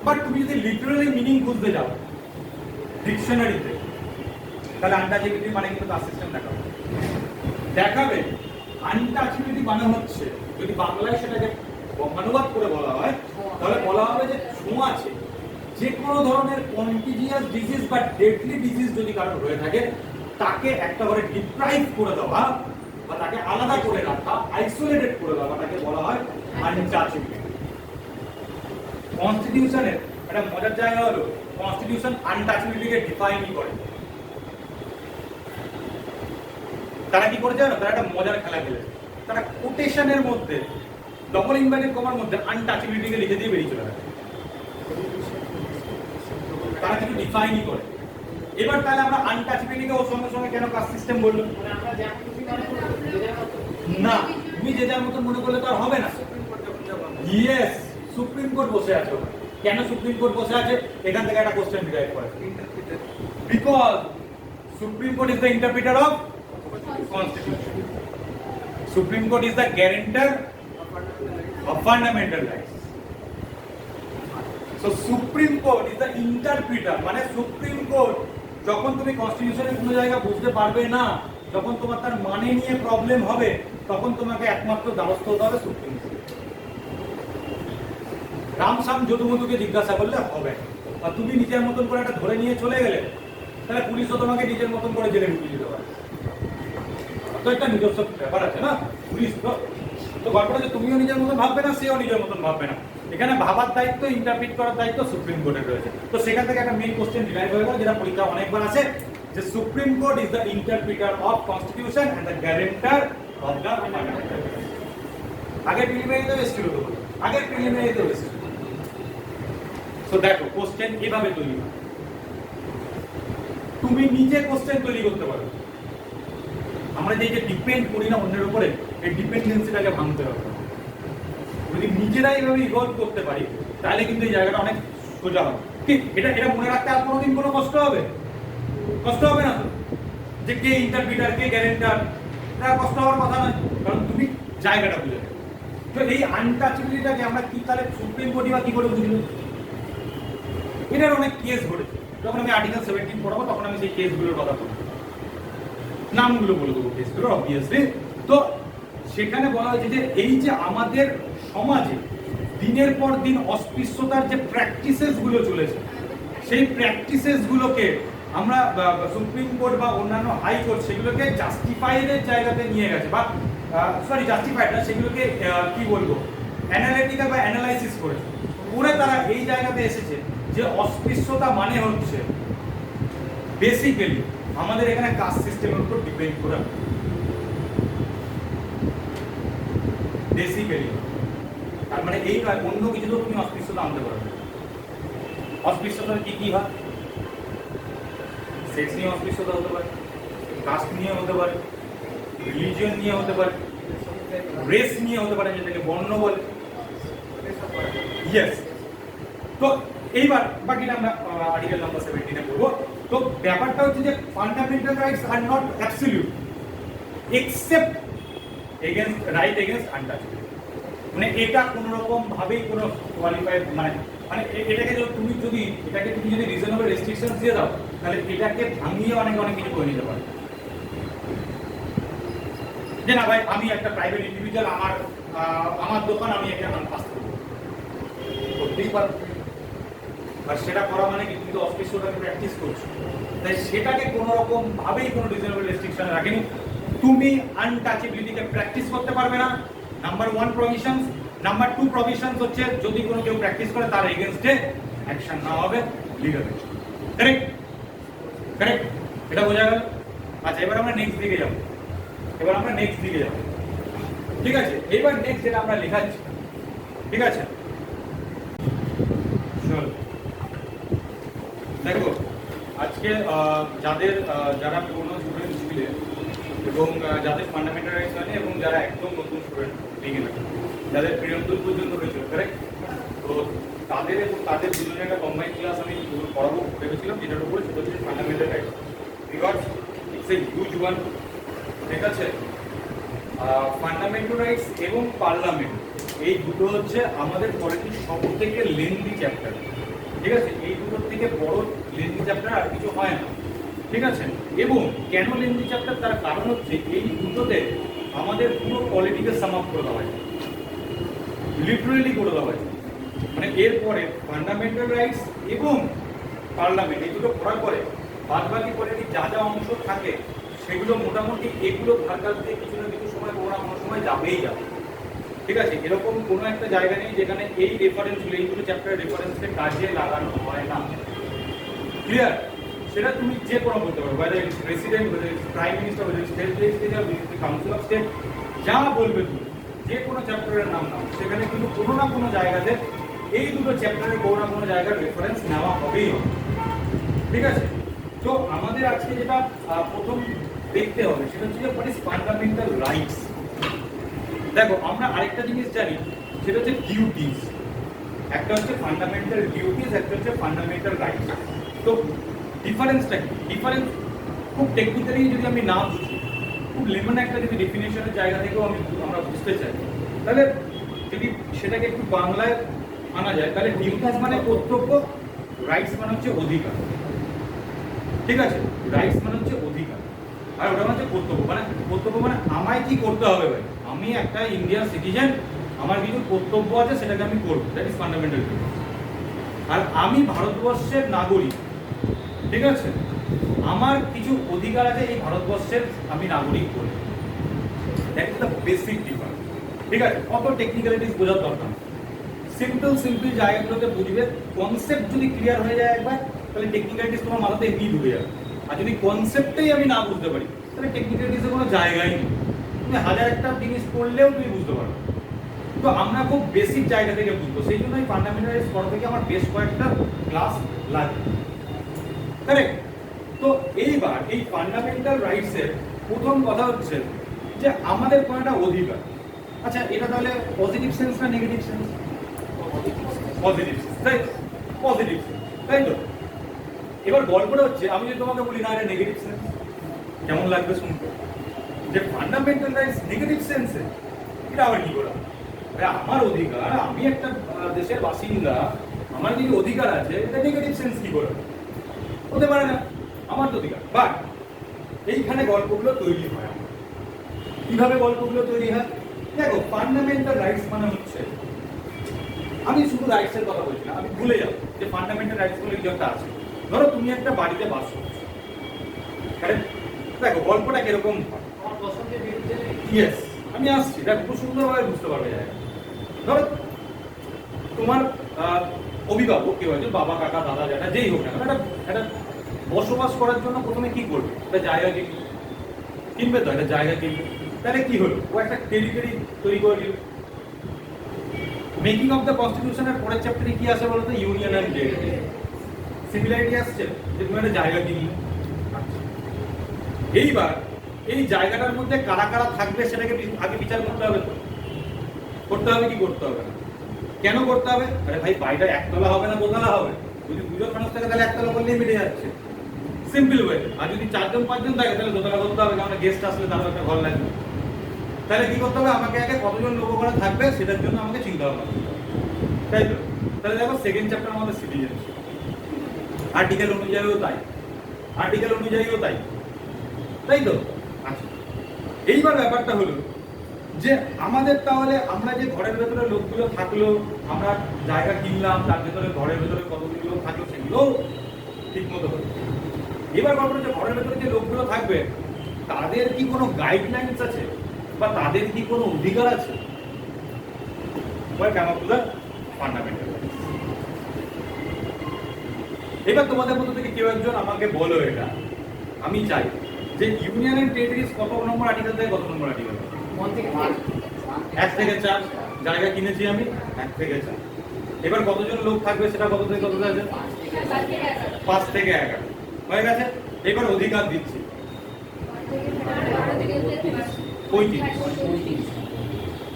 বাট তুমি যদি লিটারালি মিনিং বুঝতে যাও ডিকশনারিতে, তাহলে আনটাচেবিলিটি মানে কিন্তু কাস্ট সিস্টেম দেখাবে। আনটাচেবিলিটি মানে হচ্ছে, যদি বাংলায় সেটাকে অনুবাদ করে বলা হয়, তাহলে বলা হবে যে ছোঁয়াচে যে কোনো ধরনের কন্টিজিয়াস ডিজিজ বা ডেডলি ডিজিজ যদি কারোর হয়ে থাকে, তাকে একটা করে ডিপ্রাইভ করে দেওয়া বা তাকে আলাদা করে রাখা, আইসোলেটেড করে দেওয়া, তাকে বলা হয় আনটাচেবিলিটি। কনস্টিটিউশনের একটা মজার জায়গা হলো, কনস্টিটিউশন আনটাচেবিলিটিকে ডিফাইনই করে। তারা কি করেছে জানো? তারা একটা মজার খেলা খেলেছে। তারা কোটেশনের মধ্যে, ডবল ইনভার্টেড কমার মধ্যে আনটাচেবিলিটিকে লিখে দিয়ে বেরিয়ে চলে গেছে। তারা কিছু ডিফাইনই করে। এবার তাহলে আমরা আনটাচেবিলিটিকে ওর সঙ্গে সঙ্গে কেন কাস্ট সিস্টেম বললো? না, তুমি যে যার মতন মনে করলে তো আর হবে না। ইয়েস, সুপ্রিম কোর্ট বসে আছে। কেন সুপ্রিম কোর্ট বসে আছে? এখান থেকে একটা কোশ্চেন ডিরাইভ করে। Because supreme Court is the interpreter of Constitution. Supreme Court is the guarantor of fundamental rights. So Supreme Court is the interpreter. মানে Supreme Court যখন তুমি কনস্টিটিউশনের কোনো জায়গা বুঝতে পারবে না, যখন তোমার তার মানে নিয়ে প্রবলেম হবে, তখন তোমাকে একমাত্র দ্বারস্থ হতে হবে সুপ্রিম কোর্ট। রামসাম যদুমধুকে জিজ্ঞাসা করলে হবে, আর তুমি নিজের মতন করে একটা ধরে নিয়ে চলে গেলে, তাহলে পুলিশও তোমাকে নিজের মতন করে জেলে ঢুকিয়ে দিতে পারে। তো একটা নিজস্ব ব্যাপার আছে না, পুলিশ তো গল্পটা যে তুমিও নিজের মতন ভাববে না, সেও নিজের মতন ভাববে না। এখানে ভাবার দায়িত্ব, ইন্টারপ্রিট করার দায়িত্ব সুপ্রিম কোর্টের রয়েছে। তো সেখান থেকে একটা মেইন কোশ্চেন ডিরাইভ হয়ে গেল, যেটা পরীক্ষা অনেকবার আছে, যে Supreme Court is the interpreter of constitution and the guarantor of the fundamental rights. আগের প্রিলিমিনারিতে এসেছিল তো, আগের প্রিলিমিনারিতে এসেছিল। তো দেখো কোশ্চেন এভাবে তৈরি হয়, তুমি নিজে কোশ্চেন তৈরি করতে পারো। আমরা যে ডিপেন্ড করি না অন্যের উপরে, এই ডিপেন্ডেন্সিটাকে ভাঙতে হবে। যদি নিজেরাই এভাবে ইভলভ করতে পারি, তাহলে কিন্তু এই জায়গাটা অনেক সোজা হবে। কি এটা মনে রাখতে আর কোনোদিন কোনো কষ্ট হবে? কষ্ট হবে না তো, যে কে ইন্টারপ্রিটার, কে গ্যারান্টার, এটা কষ্ট হওয়ার কথা নয়, কারণ তুমি জায়গাটা বুঝে নেবে। তো এই আনটাচেবিলিটিটাকে আমরা কি তাহলে সুপ্রিম কোর্টই বা কি করে বুঝবো? এটার অনেক কেস ঘটেছে। যখন আমি আর্টিকেল 17 পড়াবো, তখন আমি সেই কেসগুলোর কথা বলবো। নামগুলো বলে দেবো কেসগুলো অবভিয়াসলি। তো সেখানে বলা হয়েছে যে এই যে আমাদের সমাজে দিনের পর দিন অস্পৃশ্যতার যে প্র্যাকটিসেস গুলো চলেছে, সেই প্র্যাকটিসেস গুলোকে আমরা সুপ্রিম কোর্ট বা অন্যান্য হাইকোর্ট সেগুলোকে জাস্টিফাইডের জায়গাতে নিয়ে গেছে, বা সরি জাস্টিফাইড না, সেগুলোকে কি বলবো অ্যানালিটিক্যাল বা অ্যানালাইসিস করেছে, করে তারা এই জায়গাতে এসেছে যে অস্পৃশ্যতা মানে হচ্ছে বেসিক্যালি আমাদের এখানে কাস্ট সিস্টেমের উপর ডিপেন্ড করা। বেসিক্যালি তার মানে এই নয় অন্য কিছু তো তুমি অস্পৃশ্যতা আনতে পারবে। অস্পৃশ্যতা কি কি হয়? সেক্স নিয়ে অস্পৃশ্যতা হতে পারে, কাস্ট নিয়ে হতে পারে, রিলিজিয়ন নিয়ে হতে পারে, রেস নিয়ে হতে পারে, যেটাকে বর্ণ বলে। ইয়েস। তো এইবার বাকিটা আমরা আর্টিকেল নাম্বার 17 পড়বো। তো ব্যাপারটা হচ্ছে যে fundamental rights are not absolute except against right against untouchable. মানে এটা কোন রকম ভাবেই কোনো কোয়ালিফাইড মানে মানে এটাকে তুমি যদি রিজনেবল রেস্ট্রিকশন দিয়ে দাও, তাহলে এটাকে ভাঙিয়ে অনেক কিছু করে নিতে পারে। যে না ভাই আমি একটা প্রাইভেট ইন্ডিভিজুয়াল, আমার দোকান আমি একটা আসতে করবো, করতেই পারবো। আর সেটা করা মানে কি তুমি তো অস্পৃশ্যতাকে প্র্যাকটিস করছো, তাই সেটাকে কোনো রকম ভাবেই কোনো রিজনেবল রেস্ট্রিকশন রাখেনি। তুমি আনটাচেবিলিটিকে প্র্যাকটিস করতে পারবে না, নাম্বার 1 প্রভিশনস। নাম্বার 2 প্রভিশনস হচ্ছে যদি কোনো কেউ প্র্যাকটিস করে তার এগেইনস্টে অ্যাকশন না হবে, লিগ্যাল অ্যাকশন। কারেক্ট কারেক্ট, এটা বোঝা গেল? আচ্ছা, এবার আমরা নেক্সট দিকে যাব। ঠিক আছে, এবার নেক্সট যেটা আমরা লেখাচ্ছি, ঠিক আছে চল দেখো আজকে যারা পুরনো স্টুডেন্ট ছিলেন এবং যাদের ফান্ডামেন্টাল রাইটস হয়নি এবং যারা একদম নতুন স্টুডেন্ট বিগিনার, যাদের প্রিয়ন্তর পর্যন্ত হয়েছিল, কারেক্ট? তো তাদের এবং তাদের দুজনের একটা কম্বাইন্ড ক্লাস আমি পড়াবো ভেবেছিলাম, যেটার উপরে সেটা হচ্ছে fundamental rights, because it's a huge one. ঠিক আছে, ফান্ডামেন্টাল রাইটস এবং পার্লামেন্ট এই দুটো হচ্ছে আমাদের পলিটির সব থেকে লেন্দি চ্যাপ্টার। ঠিক আছে, এই দুটোর থেকে বড় লেন্দি চ্যাপ্টার আর কিছু হয় না। ঠিক আছে, এবং কেন লেন্দি চ্যাপ্টার, তার কারণ হচ্ছে এই দুটোতে আমাদের পুরো পলিটিকে সাম আপ করে দেওয়া হয়, লিটারেলি করে দেওয়া হয়। মানে এরপরে ফান্ডামেন্টাল রাইটস এবং পার্লামেন্ট এই দুটো পড়ার পরে বাদ বাকি পলিটিক যা যা অংশ থাকে সেগুলো মোটামুটি এগুলো ধার কাছ দিয়ে কিছু না কিছু সময় কোনো না কোনো সময় যাবেই যাবে। ঠিক আছে, এরকম কোনো একটা জায়গা নেই যেখানে এই রেফারেন্সগুলো, এই দুটো চ্যাপ্টারের রেফারেন্সকে কাজে লাগানো হয় না। ক্লিয়ার? সেটা তুমি যে কোনো বলতে পারো, whether it's president, whether it's prime minister, whether it's state legislature, whether it's council of state, যা বলবে তুমি যে কোনো চ্যাপ্টারের নাম নাও, সেখানে কিন্তু কোনো না কোনো জায়গাতে এই দুটো চ্যাপ্টারের কোনো না কোনো জায়গার রেফারেন্স নেওয়া হবেই হবে। ঠিক আছে, তো আমাদের আজকে যেটা প্রথম দেখতে হবে সেটা হচ্ছে হোয়াট ইজ ফান্ডামেন্টাল রাইটস। দেখো আমরা আরেকটা জিনিস জানি, সেটা হচ্ছে ডিউটিস। একটা হচ্ছে ফান্ডামেন্টাল ডিউটিস, একটা হচ্ছে ফান্ডামেন্টাল রাইটস। তো ডিফারেন্সটা কি? ডিফারেন্স খুব টেকনিক্যালি যদি আমি না বুঝি, খুব লেমন একটা যদি ডেফিনেশনের জায়গা থেকেও আমরা বুঝতে চাই, তাহলে যদি সেটাকে একটু বাংলায় আনা যায়, তাহলে ডিউটিস মানে কর্তব্য, রাইটস মানে হচ্ছে অধিকার। ঠিক আছে, রাইটস মানে হচ্ছে অধিকার আর ওটা হচ্ছে কর্তব্য। মানে কর্তব্য মানে আমায় কি করতে হবে ভাই, আমি একটা ইন্ডিয়ান সিটিজেন, আমার কিছু কর্তব্য আছে, সেটাকে আমি করবো, দ্যাট ইজ ফান্ডামেন্টাল ডিউটি। আর আমি ভারতবর্ষের নাগরিক, ঠিক আছে, আমার কিছু অধিকার আছে, এই ভারতবর্ষের আমি নাগরিক করি। That is the basic difference. ঠিক আছে, কত টেকনিক্যালিটিস বোঝার দরকার, সিম্পল জায়গাগুলোতে বুঝবে। কনসেপ্ট যদি ক্লিয়ার হয়ে যায় একবার, তাহলে টেকনিক্যালিটিস তোমার মাথাতে এমনি ঢুকে যাবে। আর যদি কনসেপ্টেই আমি না বুঝতে পারি, তাহলে টেকনিক্যালিটিসের কোনো জায়গাই নেই। তুমি হাজার একটা জিনিস পড়লেও তুমি বুঝতে পারবে। তো আমরা খুব বেসিক জায়গা থেকে বুঝবো, সেই জন্য এই ফান্ডামেন্টাল রাইটস পড়া থেকে আমার বেশ কয়েকটা ক্লাস লাগে। কারেক্ট? তো এইবার এই ফান্ডামেন্টাল রাইটসের প্রথম কথা হচ্ছে যে আমাদের কয়টা অধিকার। আচ্ছা, এটা তাহলে পজিটিভ সেন্স না নেগেটিভ সেন্স? পজিটিভ সেন্স, তাই? পজিটিভ সেন্স, তাই তো? এবার গল্পটা হচ্ছে, আমি যদি তোমাকে বলি না এটা নেগেটিভ সেন্স, কেমন লাগবে শুনতে? যে ফান্ডামেন্টাল রাইটস নেগেটিভ সেন্সে, এটা আবার কি করে? আমার অধিকার, আমি একটা দেশের বাসিন্দা, আমার কিছু অধিকার আছে, এটা নেগেটিভ সেন্স কি করে হতে পারে না? আমার তো অধিকার। বাট এইখানে গল্পগুলো তৈরি হয় আমার। কিভাবে গল্পগুলো তৈরি হয়? দেখো, ফান্ডামেন্টাল রাইটস মানে হচ্ছে, আমি শুধু রাইটসের কথা বলছি না, আমি ভুলে যাবো যে ফান্ডামেন্টাল রাইটস বলে কিছু একটা আছে। ধরো তুমি একটা বাড়িতে বাস করছো, দেখো গল্পটা কিরকম হয়। আমার পছন্দের বিরুদ্ধে ইয়েস, আমি আসছি, দেখো খুব সুন্দরভাবে বুঝতে পারবে জায়গা। ধরো তোমার অভিভাবক কেউ আছে, বাবা কাকা দাদা যেটা যেই হোক না, একটা বসবাস করার জন্য প্রথমে কি করবে? একটা জায়গা কিনবে তো, একটা জায়গা কিনবে। তাহলে কি হলো? ও একটা টেরিটরি তৈরি করে দিল। মেকিং অফ দ্য কনস্টিটিউশনের পরের চ্যাপ্টারে কি আছে বলতো? Union and territory. সিমিলারিটি আসছে যে তুমি একটা জায়গা কিনলে। এইবার এই জায়গাটার মধ্যে কারা কারা থাকবে সেটাকে আগে বিচার করতে হবে তো। করতে হবে কি করতে হবে না? কেন করতে হবে? আরে ভাই, বাড়িটা একতলা হবে না দোতলা হবে? যদি দুজন মানুষ থাকে তাহলে একতলা করলেই মিটে যাচ্ছে, সিম্পল ওয়ে। আর যদি 4জন 5জন থাকে তাহলে দোতলা করতে হবে, কারণ গেস্ট আসলে তারও একটা ঘর লাগবে। তাহলে কি করতে হবে? আমাকে আগে কতজন লোক ওখানে থাকবে সেটার জন্য আমাকে চিন্তা ভাবনা করতে হবে, তাই তো? তাহলে দেখো সেকেন্ড চ্যাপ্টার আমাদের সিটিজেনশিপ, আর্টিকেল অনুযায়ীও তাই, তাই তো? আচ্ছা, এইবার ব্যাপারটা হলো যে আমাদের তাহলে আমরা যে ঘরের ভেতরে লোকগুলো থাকলো, আমরা জায়গা কিনলাম, তার ভেতরে ঘরের ভেতরে কতগুলো লোক থাকলো সেগুলো ঠিক মতো হলো। এবার ব্যাপারটা যে ঘরের ভেতরে যে লোকগুলো থাকবে তাদের কি কোনো গাইডলাইন্স আছে বা তাদের কি কোনো অধিকার আছে? ফান্ডামেন্টাল। এবার তোমাদের মধ্যে থেকে কেউ একজন আমাকে বলো এটা, আমি চাই যে ইউনিয়ন এন্ড টেরিটরিজ কত নম্বর আর্টিকেল থেকে কত নম্বর আর্টিকেল? 1 থেকে 4। জায়গা কিনেছি আমি 1 থেকে 4। এবার কতজন লোক থাকবে সেটা কত থেকে কত আছে? 5 থেকে 11 হয়ে গেছে। এবার অধিকার দিচ্ছি 35,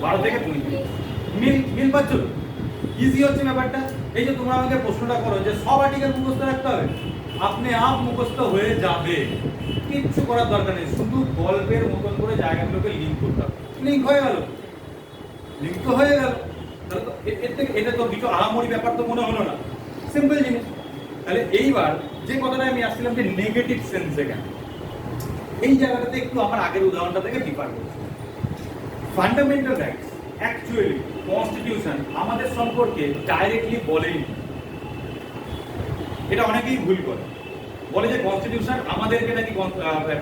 12 থেকে 35। মিল পাচ্ছ? ইজি হচ্ছে ব্যাপারটা। এই যে তোমরা আমাকে প্রশ্নটা করো যে সব আর্টিকেল মুখস্থ রাখতে হবে, আপনি আপ মুখস্থ হয়ে যাবে, কিচ্ছু করার দরকার নেই। শুধু গল্পের মতন করে জায়গাগুলোকে লিঙ্ক করতে হবে। লিঙ্ক হয়ে গেল, লিঙ্ক তো হয়ে গেল। তাহলে তো এটা তো কিছু আহামরি ব্যাপার তো মনে হলো না, সিম্পল জিনিস। তাহলে এইবার যে কথাটা আমি আসছিলাম যে নেগেটিভ সেন্সে কেন, এই জায়গাটাতে একটু আমার আগের উদাহরণটা থেকে ডিফার করছে। ফান্ডামেন্টাল রাইটস অ্যাকচুয়ালি কনস্টিটিউশন আমাদের সম্পর্কে ডাইরেক্টলি বলেনি। এটা অনেকেই ভুল করে, বলে যে কনস্টিটিউশন আমাদেরকে নাকি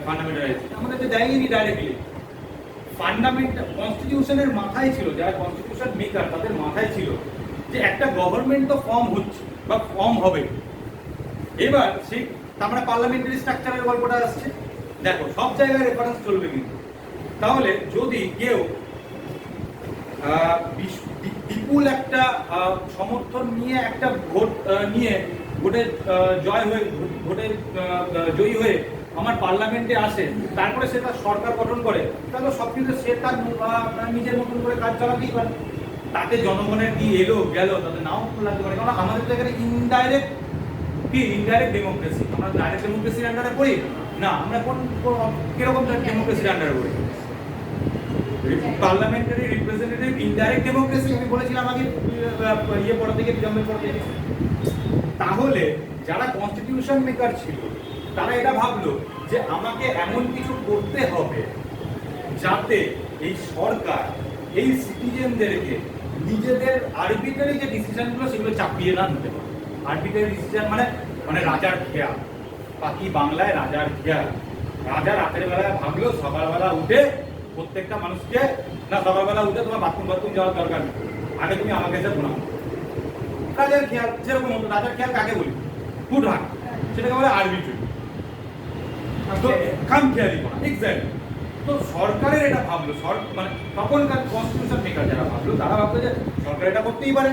ফান্ডামেন্টাল রাইটস আমাদেরকে দেয়নি ডাইরেক্টলি। ফান্ডামেন্টাল কনস্টিটিউশনের মাথায় ছিল, যারা কনস্টিটিউশন মেকার তাদের মাথায় ছিল যে একটা গভর্নমেন্ট তো ফর্ম হচ্ছে বা ফর্ম হবে। এবার সেই আমরা পার্লামেন্টারি স্ট্রাকচারের গল্পটা আসছে, দেখো সব জায়গায় রেফারেন্স চলবে কিন্তু। তাহলে যদি কেউ বিপুল একটা সমর্থন নিয়ে একটা ভোট নিয়ে ভোটে জয়ী হয়ে আমার পার্লামেন্টে আসে, তারপরে সে তার সরকার গঠন করে, তাহলে সবকিছু সে তার নিজের মতন করে কাজ চালাতেই পারে। তাতে জনগণের কি এলো গেল তাতে নাও লাগতে পারে, কারণ আমাদের তো এখানে ইনডাইরেক্ট ডেমোক্রেসি। আমরা ডাইরেক্ট ডেমোক্রেসির আন্ডারে পড়ি না, আমরা কোন কিরকম ডেমোক্রেসির আন্ডারে পড়ি? পার্লামেন্টারি রিপ্রেজেন্টেটিভ ইনডাইরেক্ট ডেমোক্রেসি আমি বলেছিলাম আগে পড়া থেকে বিজম্বের পড়া থেকে। তাহলে যারা কনস্টিটিউশন মেকার ছিল তারা এটা ভাবলো যে আমাকে এমন কিছু করতে হবে যাতে এই সরকার এই সিটিজেনদেরকে নিজেদের আরবিট্রারি যে ডিসিশনগুলো সেগুলো চাপিয়ে না নিতে পারে। আরবিট্রারি ডিসিশন মানে রাজার খেয়াল, বাকি বাংলায় রাজার খেয়াল। রাজা রাতের বেলায় ভাবলো সকালবেলা উঠে প্রত্যেকটা মানুষকে, না সকালবেলা উঠে তোমার বাথরুম যাওয়ার দরকার নেই, আগে তুমি আমাকে এসে প্রণাম। রাজার খেয়াল যেরকম হতো, রাজার খেয়াল কাকে বলি? হুটহাট, সেটাকে বলে আরবিট্রারি, খাম খেয়ালি করা। এক্স্যাক্টলি। তো সরকারের এটা ভাবলো, মানে তখনকার কনস্টিটিউশন মেকার যারা ভাবলো তারা ভাবলো যে সরকার এটা করতেই পারে,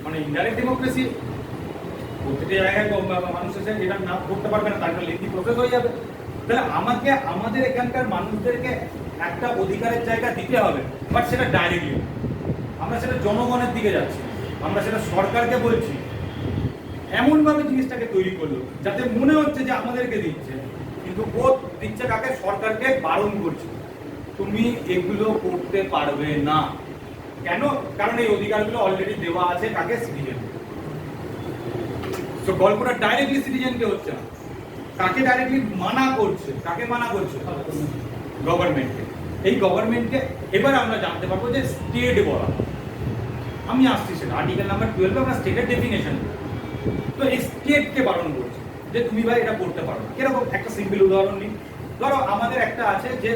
মানে ইনডাইরেক্ট ডেমোক্রেসি। প্রত্যেকটা জায়গায় মানুষ এসে এটা না করতে পারবে না, তার একটা লেন্থি প্রসেস হয়ে যাবে। তাহলে আমাকে আমাদের এখানকার মানুষদেরকে একটা অধিকারের জায়গা দিতে হবে, বাট সেটা ডাইরেক্টলি আমরা সেটা জনগণের দিকে যাচ্ছি, আমরা সেটা সরকারকে বলছি। এমন ভাবে জিনিসটাকে তৈরি করলো যাতে মনে হচ্ছে যে আমাদেরকে দিচ্ছে, কিন্তু ও দিচ্ছে কাকে? সরকারকে বারণ করছে তুমি এগুলো করতে পারবে না। কেন? কারণ এই অধিকারগুলো অলরেডি দেওয়া আছে কাকে? সিটিজেন। তো গল্পটা ডাইরেক্টলি সিটিজেনকে হচ্ছে না, কাকে ডাইরেক্টলি মানা করছে, কাকে মানা করছে? গভর্নমেন্টকে। এই গভর্নমেন্টকে এবার আমরা জানতে পারবো যে স্টেট বলা, আমি আসছি সেটা আর্টিকেল নাম্বার 12 আমরা স্টেটের ডেফিনেশন। তো এই স্টেটকে বারণ করছে যে তুমি ভাই এটা করতে পারো না। কিরকম একটা সিম্পল উদাহরণ নিই, ধরো আমাদের একটা আছে যে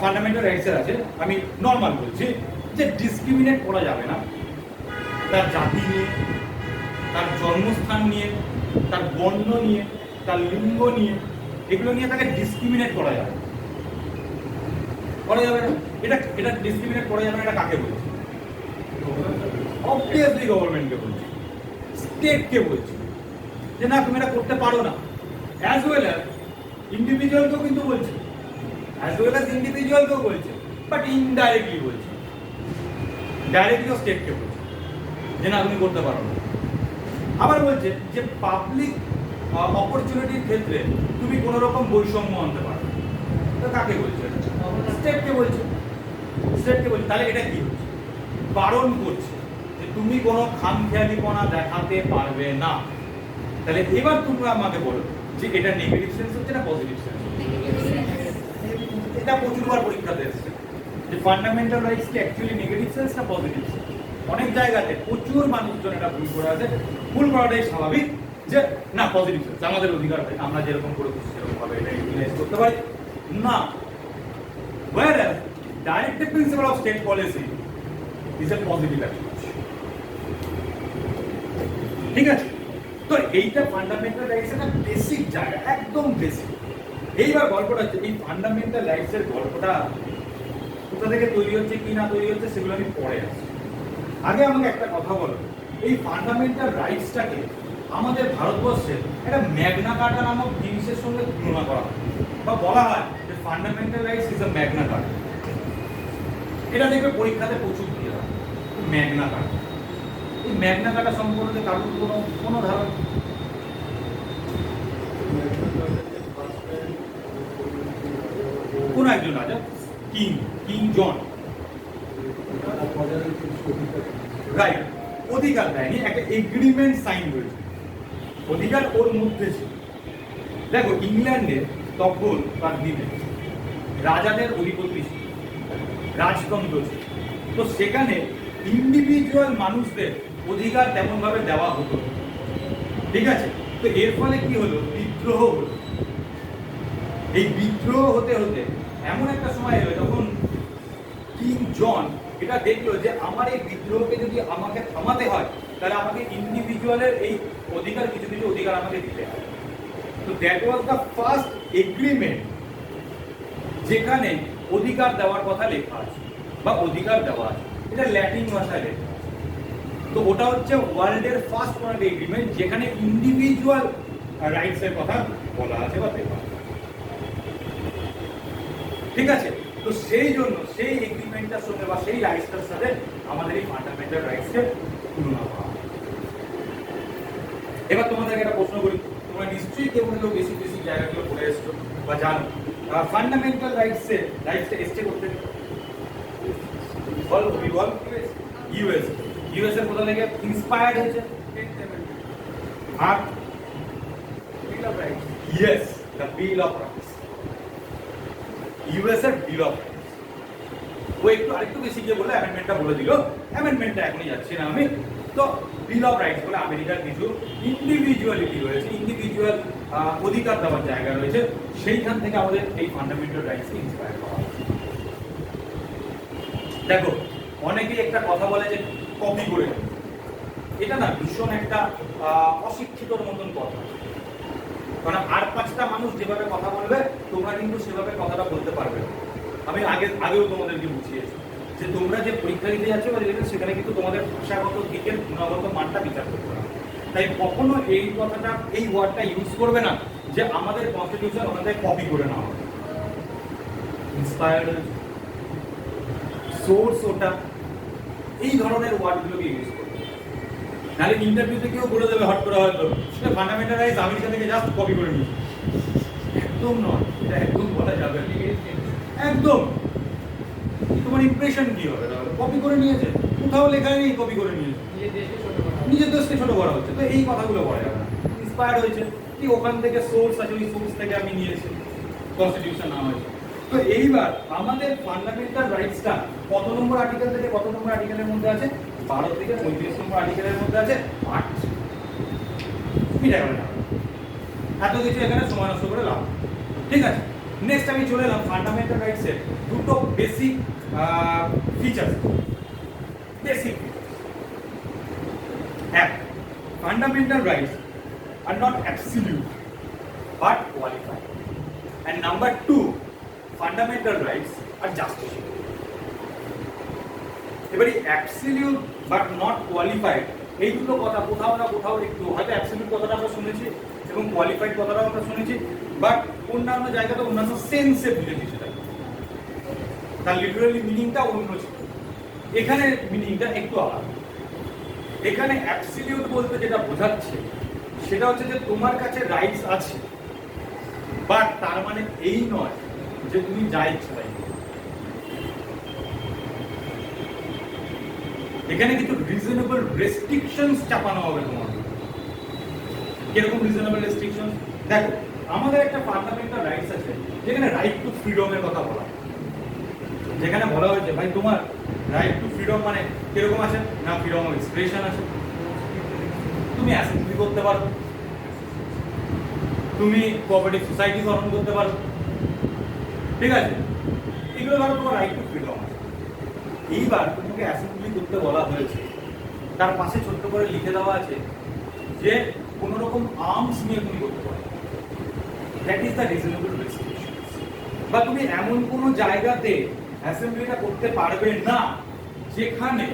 ফান্ডামেন্টাল রাইটসের আছে, আমি নর্মাল বলছি যে ডিসক্রিমিনেট করা যাবে না তার জাতি নিয়ে, তার জন্মস্থান নিয়ে, তার বর্ণ নিয়ে, তার লিঙ্গ নিয়ে, এগুলো নিয়ে তাকে ডিসক্রিমিনেট করা যাবে না। এটা এটা ডিসক্রিমিনেট করা যাবে না, এটা কাকে বলছে? অবভিয়াসলি গভর্নমেন্টকে বলছে, স্টেটকে বলছে যে না তুমি এটা করতে পারো না। অ্যাজ ওয়েল অ্যাজ ইন্ডিভিজুয়ালকেও কিন্তু বলছে, বাট ইনডাইরেক্টলি বলছে, ডাইরেক্টলিও স্টেটকে বলছে যে না তুমি করতে পারো না। আবার বলছে যে পাবলিক অপরচুনিটির ক্ষেত্রে তুমি কোনো রকম বৈষম্য আনতে পারো না। তো কাকে বলছে? স্টেটকে বলছে, তাহলে এটা কি হচ্ছে? বারণ করছে যে তুমি কোনো খামখেয়ালিপনা দেখাতে পারবে না। তাহলে এবার তোমরা আমাকে বলো যে এটা নেগেটিভ সেন্স হচ্ছে না পজিটিভ সেন্স? এটা প্রচুরবার পরীক্ষাতে এসেছে যে ফান্ডামেন্টাল রাইটস কি অ্যাকচুয়ালি নেগেটিভ সেন্স না পজিটিভ সেন্স। অনেক জায়গাতে প্রচুর মানুষজন এটা ভুল করে আছে। ভুল করাটাই স্বাভাবিক, যে না পজিটিভ সেন্স আমাদের অধিকার, আমরা যেরকম করে খুশি সেরকম ভাবে এটা ইউটিলাইজ করতে পারি না। whereas directive principle of state policy is a positive approach। ঠিক আছে, তো এইটা ফান্ডামেন্টাল রাইটস এর বেসিক জায়গা, একদম বেসিক। এইবার গল্পটা হচ্ছে এই ফান্ডামেন্টাল রাইটস এর গল্পটা কোথা থেকে তৈরি হচ্ছে কি না তৈরি হচ্ছে সেগুলো আমি পরে আসছি। আগে আমাকে একটা কথা বলো, এই ফান্ডামেন্টাল রাইটসটাকে আমাদের ভারতবর্ষে একটা ম্যাগনা কার্টা নামক জিনিসের সঙ্গে তুলনা করা হয়, বা বলা হয় যে fundamental rights is a Magna Carta. এটা দেখবে পরীক্ষাতে প্রচুর দিয়ে হয় ম্যাগনা কার্টা। এই ম্যাগনা কার্টা সম্পর্কে কারোর কোনো ধারণা? কোন একজন রাজা, কিং জন, রাইট, অধিকার দেয়নি, একটা এগ্রিমেন্ট সাইন হয়েছে, অধিকার ওর মধ্যে ছিল। দেখো ইংল্যান্ডে তখন তার দিনে রাজাদের অধিপতি ছিল, রাজতন্ত্র ছিল, তো সেখানে ইন্ডিভিজুয়াল মানুষদের অধিকার তেমন ভাবে দেওয়া হতো। ঠিক আছে, তো এর ফলে কি হলো? বিদ্রোহ হলো। এই বিদ্রোহ হতে হতে এমন একটা সময় এলো যখন কিং জন এটা দেখলো যে আমার এই বিদ্রোহকে যদি আমাকে থামাতে হয় তাহলে আমাকে ইন্ডিভিজুয়ালের এই অধিকার, কিছু কিছু অধিকার আমাকে দিতে হয়। তো that was the first agreement যেখানে অধিকার দেওয়ার কথা লেখা আছে বা অধিকার দেওয়া আছে, এটা ল্যাটিন ভাষায় লেখা আছে। তো ওটা হচ্ছে ওয়ার্ল্ডের ফার্স্ট ওয়ান এগ্রিমেন্ট যেখানে ইন্ডিভিজুয়াল রাইটস এর কথা বলা আছে বা লেখা আছে। ঠিক আছে, তো সেই জন্য সেই এগ্রিমেন্টটার সঙ্গে বা সেই রাইটসটার সাথে আমাদের এই ফান্ডামেন্টাল রাইটসকে তুলনা করা হয়। এবার তোমাদেরকে একটা প্রশ্ন করি, তোমরা নিশ্চয়ই কেউ না কেউ বেসিক বেসিক জায়গাগুলো পড়ে এসছো বা জানো। ফান্ডামেন্টাল রাইটসটা এসছে করতে ইউএস এর কোথা থেকে ইন্সপায়ার্ড হয়েছে? আর bill of rights, yes, the bill of rights, US এর বিল অফ রাইটস। ও একটু আরেকটু বেশি গিয়ে বলে অ্যামেন্ডমেন্টটা বলে দিল, অ্যামেন্ডমেন্টটা এখনই যাচ্ছি না আমি। তো বিল অফ রাইটস বলে আমেরিকার কিছু ইন্ডিভিজুয়ালিটি রয়েছে, ইন্ডিভিজুয়াল অধিকার দেওয়ার জায়গা রয়েছে, সেইখান থেকে আমাদের এই ফান্ডামেন্টাল রাইটসকে ইন্সপায়ার করা হয়েছে। দেখো অনেকেই একটা কথা বলে যে কপি করে, এটা না ভীষণ একটা অশিক্ষিতর মতন কথা। কারণ আর পাঁচটা মানুষ যেভাবে কথা বলবে তোমরা কিন্তু সেভাবে কথাটা বলতে পারবে না। আমি আগেও তোমাদেরকে বুঝিয়েছি যে তোমরা যে পরীক্ষা দিতে যাচ্ছ বা সেখানে কিন্তু তোমাদের ভাষাগত দিকের গুণগত মানটা বিচার করতে হবে। তাই কখনো এই কথাটা, এই ওয়ার্ডটা ইউজ করবে না যে আমাদের কনস্টিটিউশন ওখান থেকে কপি করে নেওয়া হবে। ইন্সপায়ার্ড, সোর্স ওটা, এই ধরনের ওয়ার্ডগুলোকে ইউজ করবে। নাহলে ইন্টারভিউতে কেউ বলে দেবে হট করে হয়তো সেটা ফান্ডামেন্টাল রাইটস আমেরিকা থেকে জাস্ট কপি করে নিয়েছে। একদম নয়, এটা একদম বলা যাবে না। একদম তোমার ইমপ্রেশন কি হবে তাহলে? কপি করে নিয়েছে, কোথাও লেখা নেই কপি করে নিয়েছে, নিজের দেশকে ছোট করা হচ্ছে। তো এই কথাগুলো বলা যাবে না। ইন্সপায়ার্ড হয়েছে, কি ওখান থেকে সোর্স আছে, ওই সোর্স থেকে আমি নিয়েছি, কনস্টিটিউশন নাম হয়েছে। তো এইবার আমাদের ফান্ডামেন্টাল রাইটসটা কত নম্বর আর্টিকেল থেকে কত নম্বর আর্টিকেলের মধ্যে আছে? 12 থেকে 35 নম্বর আর্টিকেলের মধ্যে আছে 8। মিটার করে না, এত কিছু এখানে সময় নষ্ট করে লাভ। ঠিক আছে, নেক্সট আমি চলে এলাম ফান্ডামেন্টাল রাইটসের দুটো বেসিক ফিচার্স। বেসিক এক, fundamental rights are not absolute but qualified, and number 2, fundamental rights are justiciable. এবারে অ্যাবসলিউট বাট নট কোয়ালিফাইড এই দুটো কথা কোথাও না কোথাও একটু, হয়তো অ্যাবসলিউট কথাটা আমরা শুনেছি এবং কোয়ালিফাইড কথাটাও আমরা শুনেছি, বাট অন্যান্য জায়গাতে অন্যান্য সেন্সে বুঝেছি সেটা, তার লিটারালি মিনিংটা অন্য ছিল। এখানে মিনিংটা একটু আলাদা। এখানে অ্যাবসলিউট বলতে যেটা বোঝাচ্ছে সেটা হচ্ছে যে তোমার কাছে রাইটস আছে, বাট তার মানে এই নয় যে তুমি যা ইচ্ছা তাই করো। এখানে কিছু রিজনেবল রেস্ট্রিকশনস চাপানো হবে তোমার। কিরকম রিজনেবল রেস্ট্রিকশন? দেখো, আমাদের একটা ফান্ডামেন্টাল রাইটস আছে যেখানে রাইট টু ফ্রিডমের কথা বলা হয়। যেখানে বলা হয়েছে ভাই তোমার রাইট টু ফ্রিডম মানে কিরকম আছে না, ফ্রিডম অফ এক্সপ্রেশন আছে, তুমি অ্যাসেম্বলি করতে পারো, তুমি কোঅপারেটিভ সোসাইটি গঠন করতে পারো, ঠিক আছে, এগুলো ধরো তোমার রাইট টু ফ্রিডম আছে। এইবার তোমাকে অ্যাসেম্বলি করতে বলা হয়েছে, তার পাশে ছোট্ট করে লিখে দেওয়া আছে যে কোনো রকম আর্মস নিয়ে তুমি করতে পারো, that is the reasonable restriction. বা তুমি এমন কোনো জায়গাতে অ্যাসেম্বলিটা করতে পারবে না যেখানে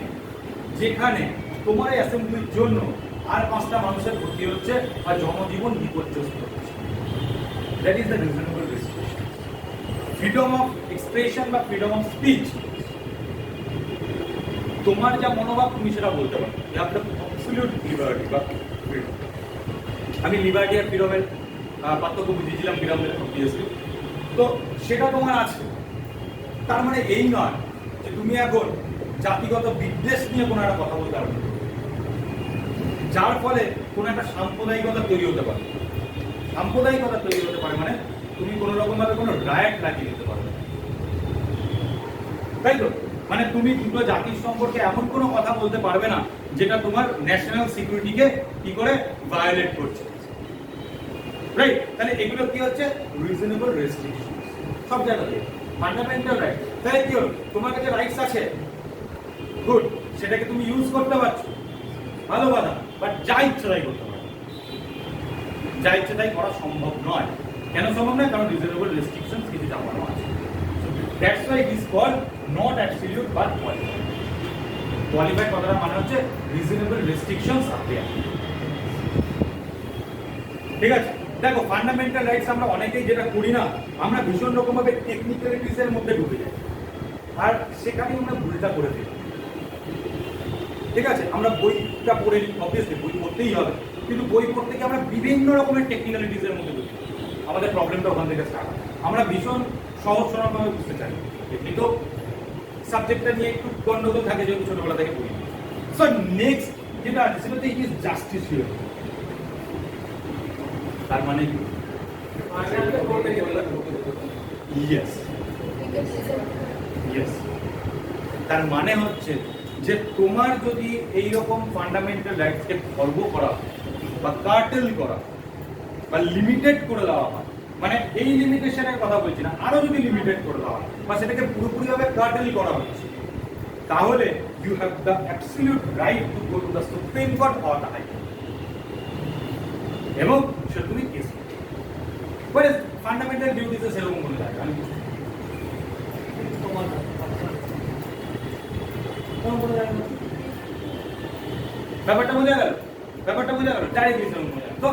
যেখানে তোমার এই অ্যাসেম্বলির জন্য আর 5টা মানুষের ক্ষতি হচ্ছে আর জনজীবন বিপর্যস্ত হচ্ছে। That is the reasonable restriction. Freedom of expression বা ফ্রিডম অফ স্পিচ, তোমার যা মনোভাব তুমি সেটা বলতে পারো, you have the absolute liberty বা ফ্রিডম। আমি লিবার্টি আর ফ্রিডমের পার্থক্য বুঝিয়েছিলাম বিরামের অবভিয়াসলি, তো সেটা তোমার আছে। তার মানে এই নয় যে তুমি এখন জাতিগত বিদ্বেষ নিয়ে কোনো একটা কথা বলতে পারবে, যার ফলে কোনো একটা সাম্প্রদায়িকতা তৈরি হতে পারে। সাম্প্রদায়িকতা তৈরি হতে পারে মানে তুমি কোনো রকম ভাবে কোনো রায়ট লাগিয়ে দিতে পারবে, তাই তো? মানে তুমি দুটো জাতির সম্পর্কে এমন কোনো কথা বলতে পারবে না যেটা তোমার ন্যাশনাল সিকিউরিটিকে কি করে ভায়োলেট করছে, রাইট? তাহলে এগুলো কি হচ্ছে? রিজনেবল রেস্ট্রিকশন সব জায়গাতে, ফান্ডামেন্টাল রাইট। তাহলে কি হলো, তোমার কাছে রাইটস আছে, গুড, সেটাকে তুমি ইউজ করতে পারছো, ভালো কথা, বাট যা ইচ্ছে তাই করতে পারো। যা ইচ্ছে তাই করা সম্ভব নয়। কেন সম্ভব নয়? কারণ রিজনেবল রেস্ট্রিকশনস কিছু চাপানো আছে। That's why it is called not absolute but qualified. Qualified কথাটা মানে হচ্ছে রিজনেবল রেস্ট্রিকশনস আর দেয়ার। ঠিক আছে, দেখো ফান্ডামেন্টাল রাইটস আমরা অনেকেই যেটা করি না, আমরা ভীষণ রকম ভাবে টেকনিক্যালিটিস এর মধ্যে ঢুকে যাই আর সেখানে আমরা ভুলটা করে দিই। ঠিক আছে, আমরা বইটা পড়ে নিই, অবভিয়াসলি বই পড়তেই হবে, কিন্তু বই পড়তে গিয়ে আমরা বিভিন্ন রকমের টেকনিক্যালিটিস এর মধ্যে ঢুকি। আমাদের প্রবলেমটা ওখান থেকে স্টার্ট হয়। আমরা ভীষণ সহজ সরলভাবে বুঝতে চাই, কিন্তু সাবজেক্টটা নিয়ে একটু গন্ডগোল থাকে যেহেতু ছোটবেলা থেকে পড়ি। সো নেক্সট যেটা আছে সেটা হচ্ছে ইট ইজ জাস্টিসিয়াল। তার মানে কি? ইয়েস ইয়েস, তার মানে হচ্ছে যে তোমার যদি এইরকম ফান্ডামেন্টাল রাইটসকে খর্ব করা বা কার্টেল করা বা লিমিটেড করে দেওয়া হয়, মানে এই লিমিটেশনের কথা বলছি না, আরো যদি লিমিটেড করে দেওয়া হয় বা সেটাকে পুরোপুরিভাবে কার্টেল করা হচ্ছে, তাহলে you have the absolute right to go to the Supreme Court or the High Court, এবং সেটা তুমি কেস করবে। ফান্ডামেন্টাল ডিউটিতে সেরকম কোনো জায়গা আমি ব্যাপারটা বোঝা গেল? ব্যাপারটা বোঝা গেল? ডাইরেক্টলি সেরকম বোঝা গেল। তো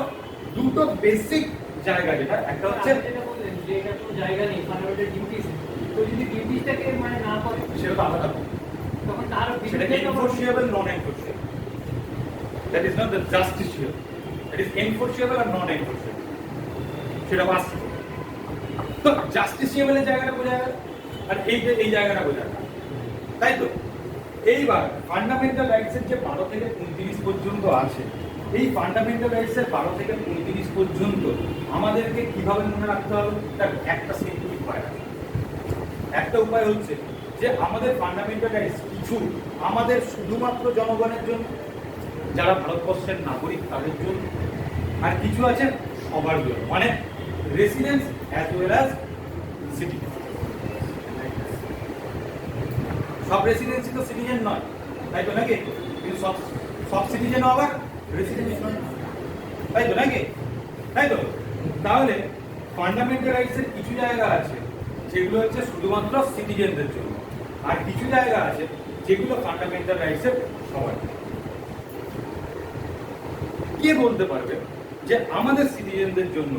দুটো বেসিক জায়গা, যেটা একটা হচ্ছে যেটা বললেন যে এটা কোনো জায়গা নেই ফান্ডামেন্টাল ডিউটিস, তো যদি ডিউটিসটাকে মানে না করে সেটা তো আলাদা, তখন তার সেটা enforceable non enforceable, that is not the justiciable, that is enforceable আর নন এনফোর্সিয়েবল, সেটা বাস্তব। তো জাস্টিসিয়েবলের জায়গাটা বোঝা গেল, আর এই জায়গাটা বোঝা গেল, তাই তো? এইবার ফান্ডামেন্টাল রাইটসের যে 12 থেকে 29 পর্যন্ত আছে, এই ফান্ডামেন্টাল রাইটসের 12 থেকে 35 পর্যন্ত আমাদেরকে কিভাবে মনে রাখতে হবে, তার একটা সিম্পল উপায় আছে। একটা উপায় হচ্ছে যে আমাদের ফান্ডামেন্টাল রাইটস কিছু আমাদের শুধুমাত্র জনগণের জন্য, যারা ভারতবর্ষের নাগরিক তাদের জন্য, আর কিছু আছে সবার জন্য, মানে residence as well as city. সব রেসিডেন্সি তো সিটিজেন নয়, তাই তো নাকি? কিন্তু সব সব সিটিজেনও আবার রেসিডেন্স নয়, তাই তো নাকি? তাই তো? তাহলে ফান্ডামেন্টাল রাইটসের কিছু জায়গা আছে যেগুলো হচ্ছে শুধুমাত্র সিটিজেনদের জন্য, আর কিছু জায়গা আছে যেগুলো ফান্ডামেন্টাল রাইটসের সবার। কে বলতে পারবে যে আমাদের সিটিজেনদের জন্য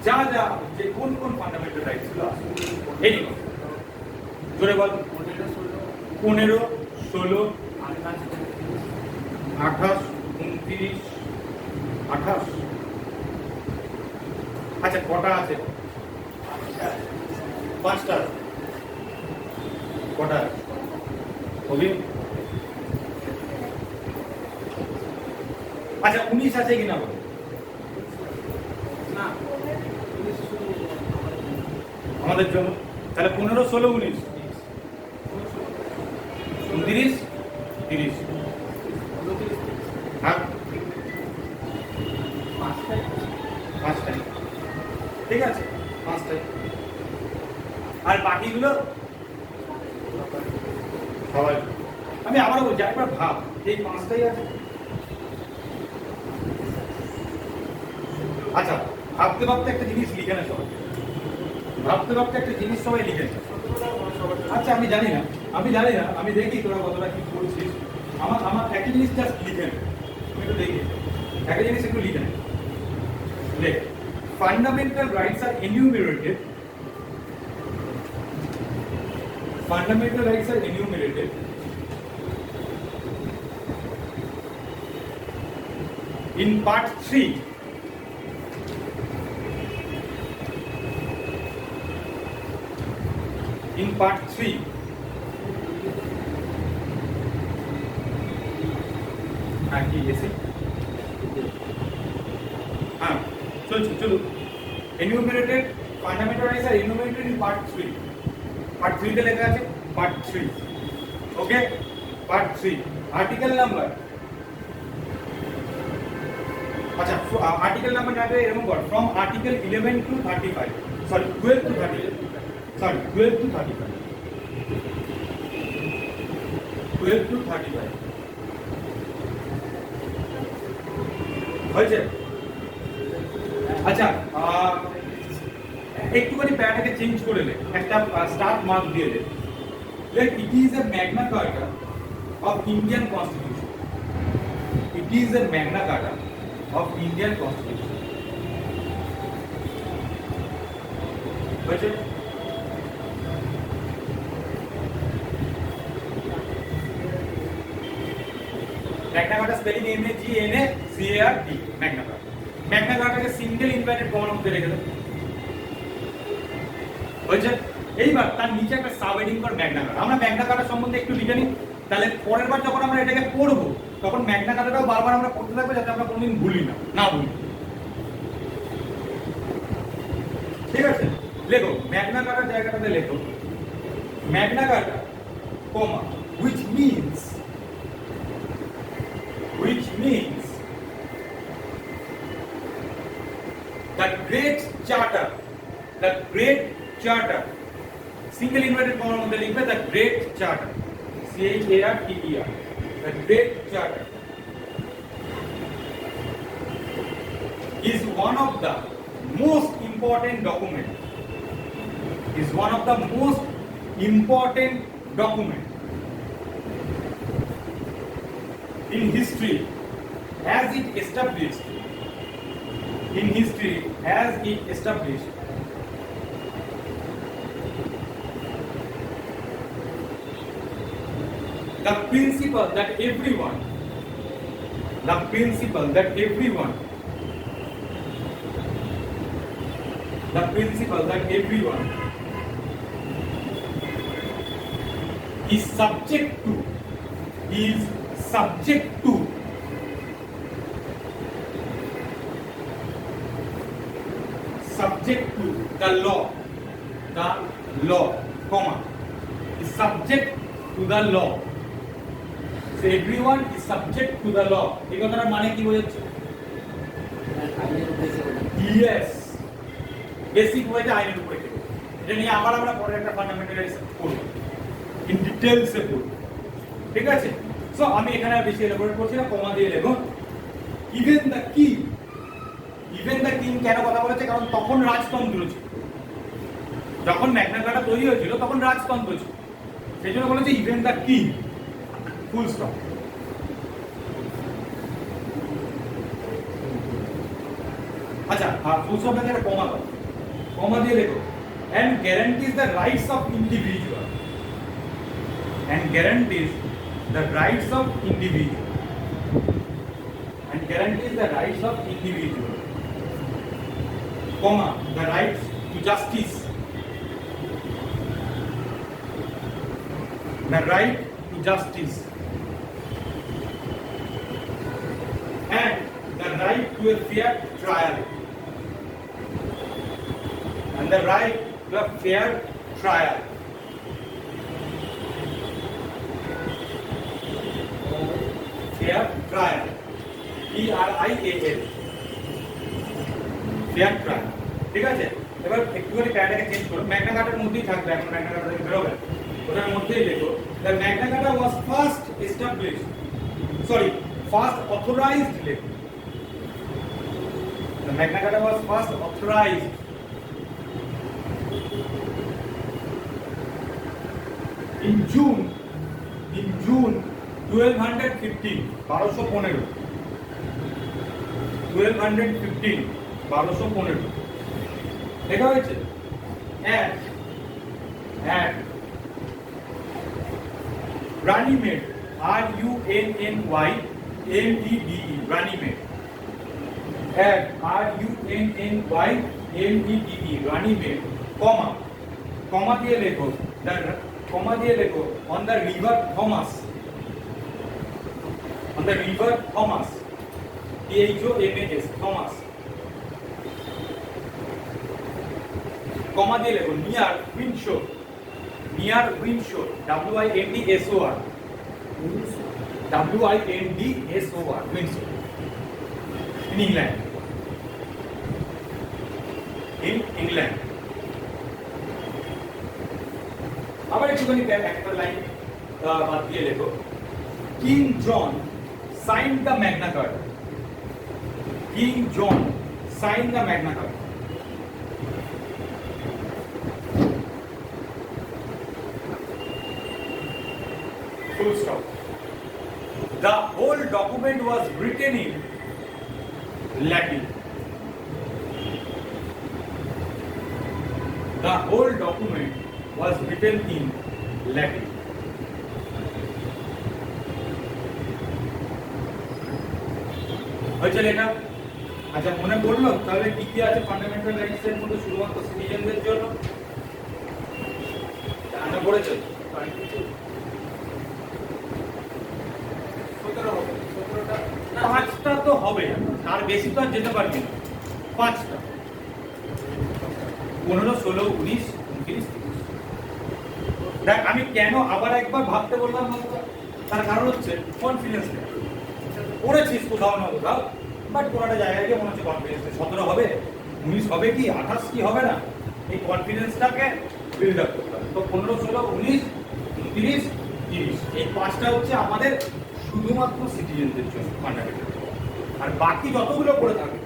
যা যা যে কোন কোন ফান্ডামেন্টাল রাইটস গুলো আছে? এই জোরে বল। 15, 16, 28, 29, 28। আচ্ছা, কটা আছে? 5টা। কটা হবে? আচ্ছা, 19 আছে কিনা বলো? না, আমাদের জন্য তাহলে 15, 16, 19, 29, 30। আর 5টাই, ঠিক আছে, 5টাই। আর বাকিগুলো সবাই। আমি আবারও বলছি, একবার ভাব, এই 5টাই আছে। আচ্ছা, ভাবতে ভাবতে একটা জিনিস লিখে না সবাই, ভাবতে ভাবতে একটা জিনিস সবাই লিখে না। আচ্ছা, আমি জানি না, আমি দেখি তোরা কতটা কি করছিস। আমার একটা জিনিস জাস্ট লিখে নে, তুমি একটু দেখি একটা জিনিস একটু লিখে নে। লেখ, ফান্ডামেন্টাল রাইটস আর এনিউমারেটেড, ফান্ডামেন্টাল রাইটস আর enumerated in part 3 in part 3 কি এসে হ্যাঁ চলো enumerated fundamental rights are enumerated in part 3 part 3 তে লেখা আছে part 3 ওকে part 3 article number আচ্ছা article number না দেয় এরকম কর from article 11 to 35 sorry 12 to 35 sorry 12 to 35 12 to 35 হয়েছে আচ্ছা একটুখানি প্যাটাকে চেঞ্জ করে নে একটা স্টার্ট মার্ক দিয়ে দে like it is a Magna Carta of Indian constitution it is a Magna Carta of Indian constitution হয়েছে Magna Carta spelling MAGNA CART Magna Carta Magna কার্টাকে সিঙ্গেল ইনভার্টেড কমার মধ্যে রেখে দাও হয়েছে এইবার তার নিচে একটা সাব হেডিং কর ম্যাগনা কার্টা আমরা ম্যাগনা কার্টা সম্বন্ধে একটু লিখে নিই তাহলে পরের বার যখন আমরা এটাকে পড়বো তখন ম্যাগনা কার্টাটাও বারবার আমরা পড়তে থাকবো যাতে আমরা কোনোদিন ভুলি না ভুলি ঠিক আছে লেখো ম্যাগনা কার্টার জায়গাটাতে লেখো Magna কার্টা comma which means the great charter single inverted comma মধ্যে লিখবে the great charter CHARTER the great charter is one of the most important document in history as it established the principle that everyone is subject to the law, comma, is subject to the law. So everyone is subject to the law. এই কথাটার মানে কি বোঝাচ্ছে? Yes. Basic ওয়েতে আইনের উপরে কেউ। এটা নিয়ে আবার আমরা পরে একটা ফান্ডামেন্টাল করব। ইন ডিটেইলস এ পড়ব। ঠিক আছে? সো আমি এখানে আর বেশি এলাবোরেট করছি না, কমা দিয়ে লিখুন even the king. Even the king কেন কথা বলেছে? কারণ তখন রাজতন্ত্র ছিল। যখন ম্যাগনা কার্টা তৈরি হয়েছিল তখন রাজতন্ত্র ছিল। সেই জন্য বলেছে even the king, full stop. আচ্ছা, ফুল স্টপ না একটা কমা দাও, কমা দিয়ে লেখো and guarantees the rights of individual, and guarantees the rights of individual, and guarantees the rights of individual, comma, the rights to justice, the right to justice, and the right to a fair trial, and the right to a fair trial. Fair trial. T-R-I-A-L. Fair trial. ঠিক আছে? এবার একটুখানি প্যারাটাকে change করো। Magna Carter মধ্যেই থাকবে, এখন Magna কার্টা থেকে বেরোবে। ওটার মধ্যেই লেখো the Magna Carta was first established, first authorized, লেখো the Magna Carta was first authorized in June 1215, 1215 লেখা হয়েছে at Runnymede, R-U-N-N-Y-M-E-D-E, Runnymede, at R-U-N-N-Y-M-E-D-E, Runnymede, comma দিয়ে লেখো on the river Thomas, T-H-O-M-A-S, Thomas, comma দিয়ে লেখো near Windsor, W-I-N-D-S-O-R, Windsor, in England. আবার একটুখানি একটা লাইন বাদ দিয়ে লেখো King John signed the Magna Carta, full stop. The whole document was written in Latin. The whole document was written in Latin. হয়েছে লেখা? আচ্ছা, মনে পড়লো তাহলে কি কি আছে ফান্ডামেন্টাল রাইটস এর মধ্যে শুধুমাত্র সিটিজেনদের জন্য? জানা পড়েছে? পাঁচটা তো হবে, তার বেশি তো আর যেতে পারবি না। পাঁচটা, 15, 16, 19, 29, 30। দেখ, আমি কেন আবার একবার ভাবতে বললাম তার কারণ হচ্ছে কনফিডেন্স নেই। পড়েছিস কোথাও না কোথাও, বাট কোনো একটা জায়গায় গিয়ে মনে হচ্ছে কনফিডেন্স নেই। 17 হবে, 19 হবে কি, 28 কি হবে না, এই কনফিডেন্সটাকে বিল্ড আপ করতে হবে। তো 15, 16, 19, 29, 30, এই পাঁচটা হচ্ছে আমাদের শুধুমাত্র সিটিজেনদের জন্য ফান্ডামেন্টাল, আর বাকি যতগুলো পড়ে থাকে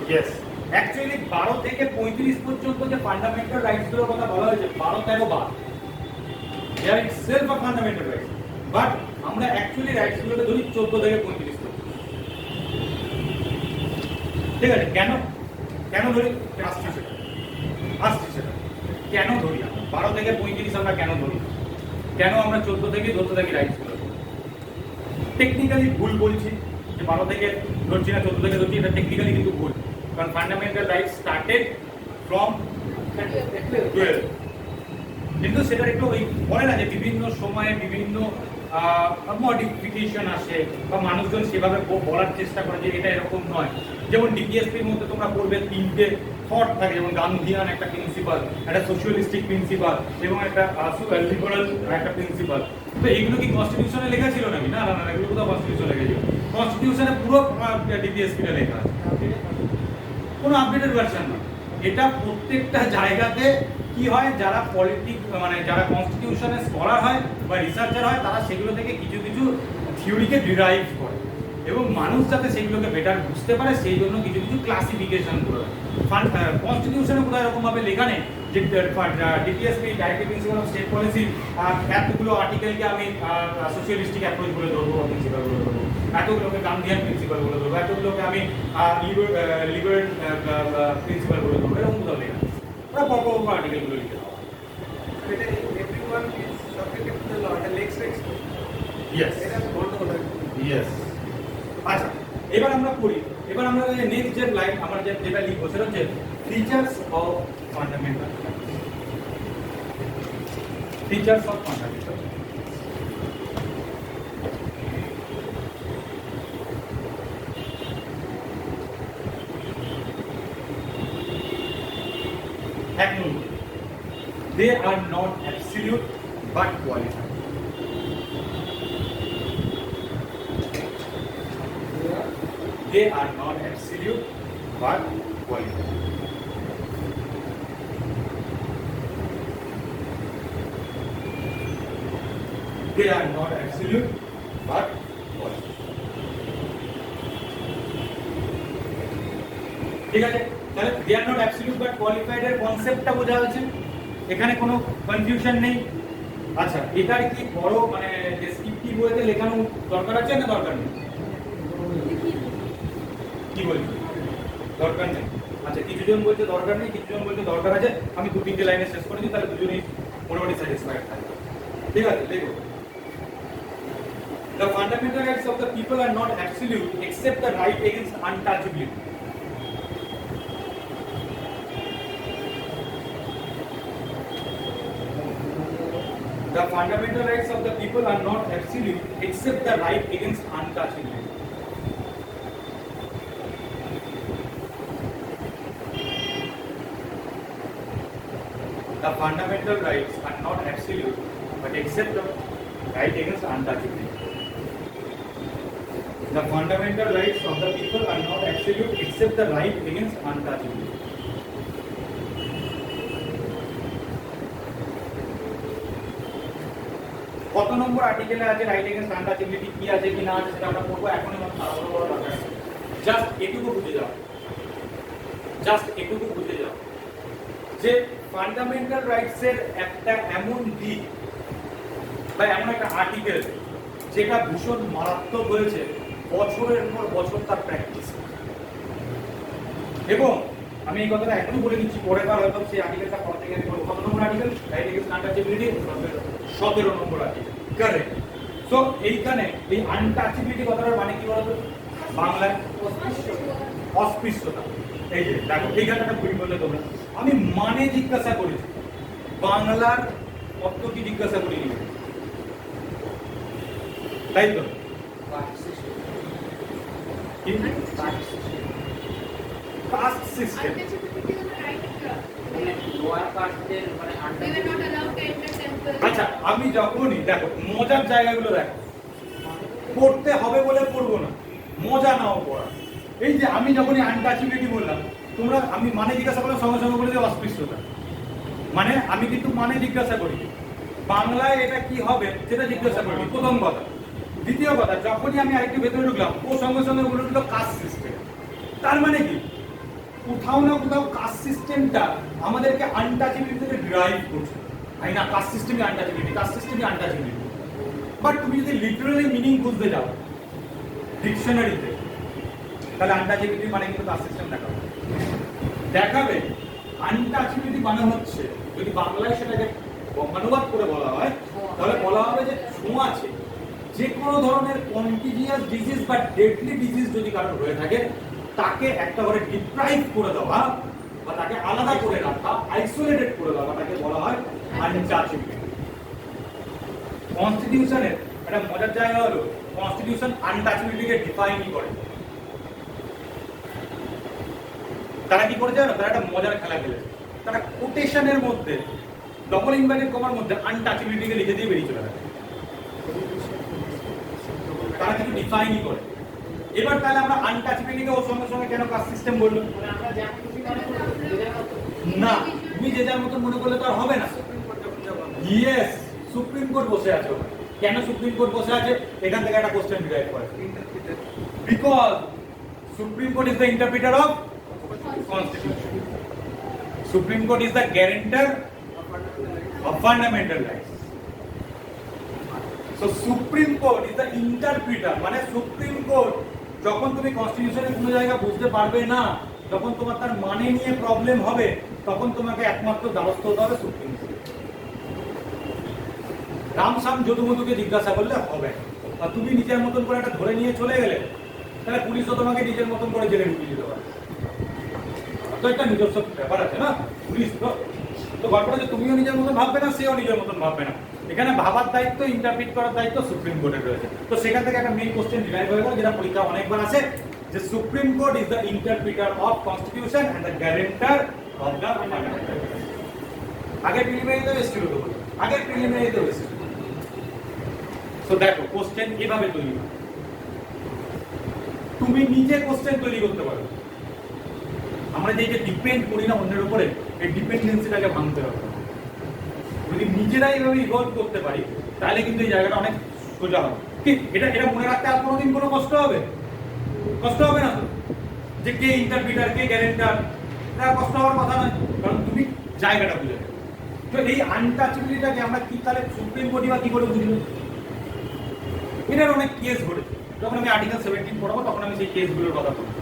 ইয়েস অ্যাকচুয়ালি 12 থেকে 35 পর্যন্ত যে ফান্ডামেন্টাল রাইটসগুলোর কথা বলা হয়েছে, 12-13 বার there itself a fundamental rights, but আমরা অ্যাকচুয়ালি রাইটসগুলোকে ধরি 14 থেকে 35 পর্যন্ত। ঠিক আছে? কেন ধরি? আসছি সেটা কেন ধরি আমরা 12 থেকে 35 আমরা কেন ধরি, কেন আমরা 14 থেকে ধরতে থাকি রাইটসগুলো? টেকনিক্যালি ভুল বলছি যে 12 থেকে ধরছি না 14 থেকে ধরছি, এটা টেকনিক্যালি কিন্তু ভুল, কারণ ফান্ডামেন্টাল রাইটস স্টার্টেড ফ্রম 12, কিন্তু সেটা একটু ওই বলে না যে বিভিন্ন সময়ে বিভিন্ন মডিফিকেশন আসে বা মানুষজন সেভাবে বলার চেষ্টা করে যে এটা এরকম নয়। যেমন ডিপিএসপির মধ্যে তোমরা পড়বে তিনটে থট থাকে, যেমন গান্ধীয়ান একটা প্রিন্সিপাল, একটা সোশ্যালিস্টিক প্রিন্সিপাল এবং একটা লিবারাল একটা প্রিন্সিপাল। তো এইগুলো কি কনস্টিটিউশনে লেখা ছিল নাকি? না না না, এগুলো কোথাও কনস্টিটিউশনে লেখা ছিল? কনস্টিটিউশনে পুরো ডিপিএসপিটা লেখা আছে, কোনো আপডেটেড ভার্সন না। এটা প্রত্যেকটা জায়গাতে কি হয়, যারা পলিটিক্স মানে যারা কনস্টিটিউশনে স্কলার হয় বা রিসার্চার হয়, তারা সেগুলো থেকে কিছু কিছু থিওরিকে ডিরাইভ করে এবং মানুষ যাতে সেগুলোকে বেটার বুঝতে পারে সেই জন্য কিছু কিছু ক্লাসিফিকেশন করে। কনস্টিটিউশনে কোথাও এরকমভাবে লেখা নেই যে DPSP directive principle of state policy এতগুলো আর্টিকেলকে আমি সোশ্যালিস্টিক অ্যাপ্রোচ বলে ধরবো, প্রিন্সিপাল বলে ধরবো, এতগুলোকে গান্ধীয়ান প্রিন্সিপাল বলে ধরবো, এতগুলোকে আমি লিবারেল প্রিন্সিপাল বলে ধরবো, এরকম কোথাও লেখা ওরা পরপর আর্টিকেলগুলো লিখে দেওয়া। আচ্ছা, এবার আমরা পড়ি। এবার আমরা নেক্সট যে লাইন আমরা যেটা লিখবো সেটা হচ্ছে features of fundamental. Features of fundamental. এক নম্বর, they are not absolute but qualified. They are not absolute but qualified. They are not absolute but qualified. ঠিক আছে, তাহলে they are not absolute but qualified এর কনসেপ্টটা বোঝা হয়েছে, এখানে কোনো কনফিউশন নেই। আচ্ছা, এটার কি বড় মানে ডেসক্রিপটিভ ওয়েতে লেখানো দরকার আছে না দরকার নেই? কি বলছো? দরকার নেই। আচ্ছা, কিছুজন বলছে দরকার নেই, কিছুজন বলছে দরকার আছে। আমি দু তিনটে লাইনে শেষ করে দিই, তাহলে দুজনেই মোটামুটি স্যাটিসফাইড থাকবে। ঠিক আছে, দেখো। The fundamental rights of the people are not absolute except the right against untouchability. The fundamental rights of the people are not absolute except the right against untouchability. The fundamental rights are not absolute but except the right against untouchability. The fundamental rights of the people are not absolute except the right against untouchability. কত নম্বর আর্টিকেলে আছে right against untouchability, কি আছে কি না আছে সেটা আমরা পড়বো। এখন বড় দরকার, জাস্ট এটুকু বুঝে যাও, জাস্ট এটুকু বুঝে যাও যে ফান্ডামেন্টাল রাইটস এর একটা এমন দিক বা এমন একটা আর্টিকেল যেটা ভীষণ মারাত্মক হয়েছে বছরের পর বছর তার প্র্যাকটিস। এবং আমি এই কথাটা এখনই বলে দিচ্ছি, পরে বার হয়তো সেই আর্টিকেলটা পর থেকে কত নম্বর আর্টিকেল, রাইট এগেইনস্ট আনটাচেবিলিটি 17 নম্বর আর্টিকেল। কারেক্ট। সো এইখানে এই আনটাচেবিলিটি কথাটার মানে কি বলতো বাংলায়? অস্পৃশ্যতা। এই যে দেখো এইখানে একটা ভুল বললে তোমরা, আমি মানে জিজ্ঞাসা করেছি, বাংলার অর্থ কি জিজ্ঞাসা করিনি, তাই তো? Caste system. আচ্ছা, আমি যখনই দেখো মজার জায়গাগুলো দেখো, পড়তে হবে বলে পড়বো না, মজা নাও পড়া। এই যে আমি যখনই আনটাচেবিলিটি বললাম, তোমরা আমি মানে জিজ্ঞাসা করলাম, সঙ্গে সঙ্গে বলে দিও অস্পৃশ্যতা। মানে আমি কিন্তু মানে জিজ্ঞাসা করি, বাংলায় এটা কি হবে সেটা জিজ্ঞাসা করি, প্রথম কথা। দ্বিতীয় কথা, যখনই আমি আরেকটু ভেতরে ঢুকলাম, ও সঙ্গে সঙ্গে বলে দিল কাস্ট সিস্টেম। তার মানে কি, কোথাও না কোথাও কাস্ট সিস্টেমটা আমাদেরকে আনটাচেবিলিটি থেকে ড্রাইভ করছে। তাই না, কাস্ট সিস্টেমই আনটাচেবিলিটি, কাস্ট সিস্টেমই আনটাচেবিলিটি। বাট তুমি যদি লিটারালি মিনিং বুঝতে যাও ডিকশনারিতে, তাহলে আনটাচেবিলিটি মানে কিন্তু কাস্ট সিস্টেম দেখাবে। আনটাচেবিলিটি মানে হচ্ছে, যদি বাংলায় সেটাকে অনুবাদ করে বলা হয়, তাহলে বলা হবে যে ছোঁয়াচে যে কোনো ধরনের কন্টিজিয়াস ডিজিজ বা ডেডলি ডিজিজ যদি কারোর হয়ে থাকে, তাকে একটা করে ডিপ্রাইভ করে দেওয়া বা তাকে আলাদা করে রাখা, আইসোলেটেড করে দেওয়া, তাকে বলা হয় আনটাচেবিলিটি। কনস্টিটিউশনের একটা মজার জায়গা হলো কনস্টিটিউশন আনটাচেবিলিটিকে ডিফাইনই করে। তারা কি করেছে জানো? তারা একটা মজার খেলা খেলেছে। তারা কোটেশনের মধ্যে ডবল ইনভার্টেড কমার মধ্যে আনটাচেবিলিটিকে লিখে দিয়ে বেরিয়ে চলে গেছে। তারা কিছু ডিফাইনই করে। এবার তাহলে আমরা আনটাচেবিলিটিকে ওর সঙ্গে সঙ্গে কেন কাস্ট সিস্টেম বললো? মানে আমরা যা খুশি মনে করি যেটা মতো। না, তুমি যে যার মতো মনে করলে তো আর হবে না। ইয়েস, সুপ্রিম কোর্ট বসে আছে ওখানে। কেন সুপ্রিম কোর্ট বসে আছে? এখান থেকে একটা কোশ্চেন ডিরাইভ করে। Because supreme Court is the interpreter of constitution. Supreme Court is the guarantor of fundamental rights. So supreme Court is the interpreter, মানে সুপ্রিম কোর্ট যখন তুমি কনস্টিটিউশনের কোনো জায়গা বুঝতে পারবে না, যখন তোমার তার মানে নিয়ে প্রবলেম হবে, তখন তোমাকে একমাত্র দ্বারস্থ হতে হবে সুপ্রিম কোর্ট। রামসাম যদুমধুকে জিজ্ঞাসা করলে হবে না। আর তুমি নিজের মতন করে একটা ধরে নিয়ে চলে গেলে, তাহলে পুলিশও তোমাকে নিজের মতন করে জেলে ঢুকিয়ে দিতে পারে। তো একটা নিজস্ব ব্যাপার আছে না, পুলিশ তো গল্পটা যে তুমিও নিজের মতন ভাববে না, সেও নিজের মতন ভাববে না। এখানে ভাবার দায়িত্ব, ইন্টারপ্রিট করার দায়িত্ব সুপ্রিম কোর্টের রয়েছে। তো সেখান থেকে একটা মেইন কোশ্চেন ডিরাইভ হয়ে গেল, যেটা পরীক্ষা অনেকবার আছে, যে Supreme Court is the interpreter of constitution and the guarantor of the fundamental rights. আগের প্রিলিমিনারিতেও এসেছিল তো, আগের প্রিলিমিনারিতেও এসেছিল। তো দেখো কোশ্চেন এভাবে তৈরি হয়। তুমি নিজে কোশ্চেন তৈরি করতে পারো। আমরা যে ডিপেন্ড করি না অন্যের উপরে, এই ডিপেন্ডেন্সিটাকে ভাঙতে হবে। যদি নিজেরাই এভাবে ইভলভ করতে পারি, তাহলে কিন্তু এই জায়গাটা অনেক সোজা হবে। কি এটা মনে রাখতে আর কোনোদিন কোনো কষ্ট হবে? কষ্ট হবে না তো, যে কে ইন্টারপ্রিটার কে গ্যারান্টার, এটা কষ্ট হওয়ার কথা নয়, কারণ তুমি জায়গাটা বুঝে নেবে। তো এই আনটাচেবিলিটিটাকে আমরা কি তাহলে সুপ্রিম কোর্ট বা কি করে বুঝবো? এটার অনেক কেস ঘটেছে। যখন আমি আর্টিকেল 17 পড়াবো, তখন আমি সেই কেসগুলোর কথা বলবো,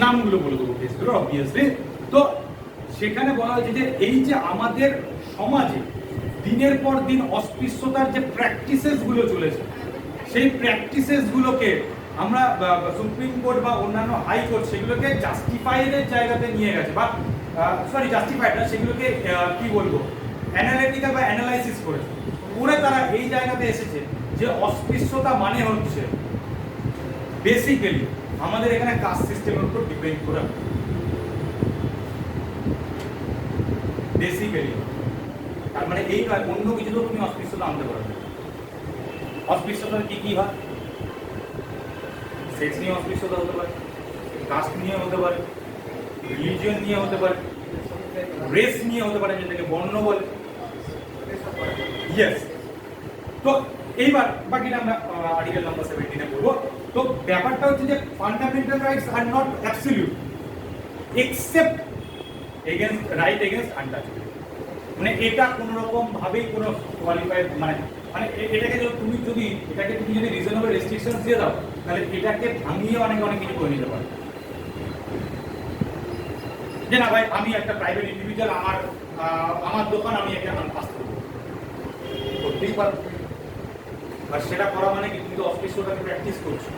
নামগুলো বলে দেবো কেসগুলো অবভিয়াসলি। তো সেখানে বলা হয়েছে যে এই যে আমাদের সমাজে দিনের পর দিন অস্পৃশ্যতার যে প্র্যাকটিসেস গুলো চলেছে, সেই প্র্যাকটিসেস গুলোকে আমরা সুপ্রিম কোর্ট বা অন্যান্য হাইকোর্ট সেগুলোকে জাস্টিফাইডের জায়গাতে নিয়ে গেছে, বা সরি জাস্টিফাইড না, সেগুলোকে কি বলবো, অ্যানালিটিক্যাল বা অ্যানালাইসিস করেছে। করে তারা এই জায়গাতে এসেছে যে অস্পৃশ্যতা মানে হচ্ছে বেসিক্যালি আমাদের এখানে কাস্ট সিস্টেমের উপর ডিপেন্ড করা। বেসিক্যালি তার মানে এই নয় অন্য কিছু তো তুমি অস্পৃশ্যতা আনতে পারবে। অস্পৃশ্যতা কি কি হয়? সেক্স নিয়ে অস্পৃশ্যতা হতে পারে, কাস্ট নিয়ে হতে পারে, রিলিজিয়ন নিয়ে হতে পারে, রেস নিয়ে হতে পারে, যেটাকে বর্ণ বলে। ইয়েস। তো এইবার বাকিটা আমরা আর্টিকেল নাম্বার 17 বলবো। তো ব্যাপারটা হচ্ছে যে fundamental rights are not absolute except against right against untouchability. মানে এটা কোন রকম ভাবেই কোনো কোয়ালিফাইড মানে এটাকে তুমি যদি রিজনেবল রেস্ট্রিকশন দিয়ে দাও, তাহলে এটাকে ভাঙিয়ে অনেক কিছু করে নিতে পারে। যে না ভাই, আমি একটা প্রাইভেট ইন্ডিভিজুয়াল, আমার দোকান, আমি একটা পাস করবো, করতেই পারবো। আর সেটা করা মানে কি তুমি তো অস্পৃশ্যতাকে প্র্যাকটিস করছো,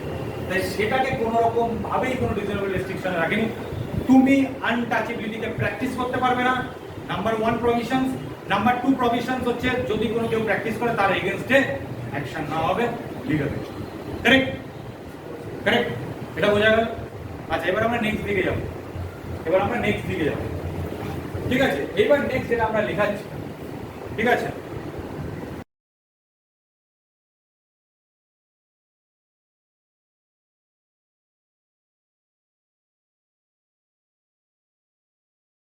তাই সেটাকে কোনো রকম ভাবেই কোনো রিজনেবল রেস্ট্রিকশনে রাখেনি। তুমি আনটাচেবিলিটিকে প্র্যাকটিস করতে পারবে না, নাম্বার 1 প্রভিশনস। নাম্বার 2 প্রভিশনস হচ্ছে যদি কোনো কেউ প্র্যাকটিস করে তার এগেইনস্টে অ্যাকশন না হবে, লিগ্যাল অ্যাকশন। কারেক্ট কারেক্ট, এটা বোঝা গেল? আচ্ছা, এবার আমরা নেক্সট দিকে যাব। ঠিক আছে, এবার নেক্সট যেটা আমরা লেখাচ্ছি, ঠিক আছে।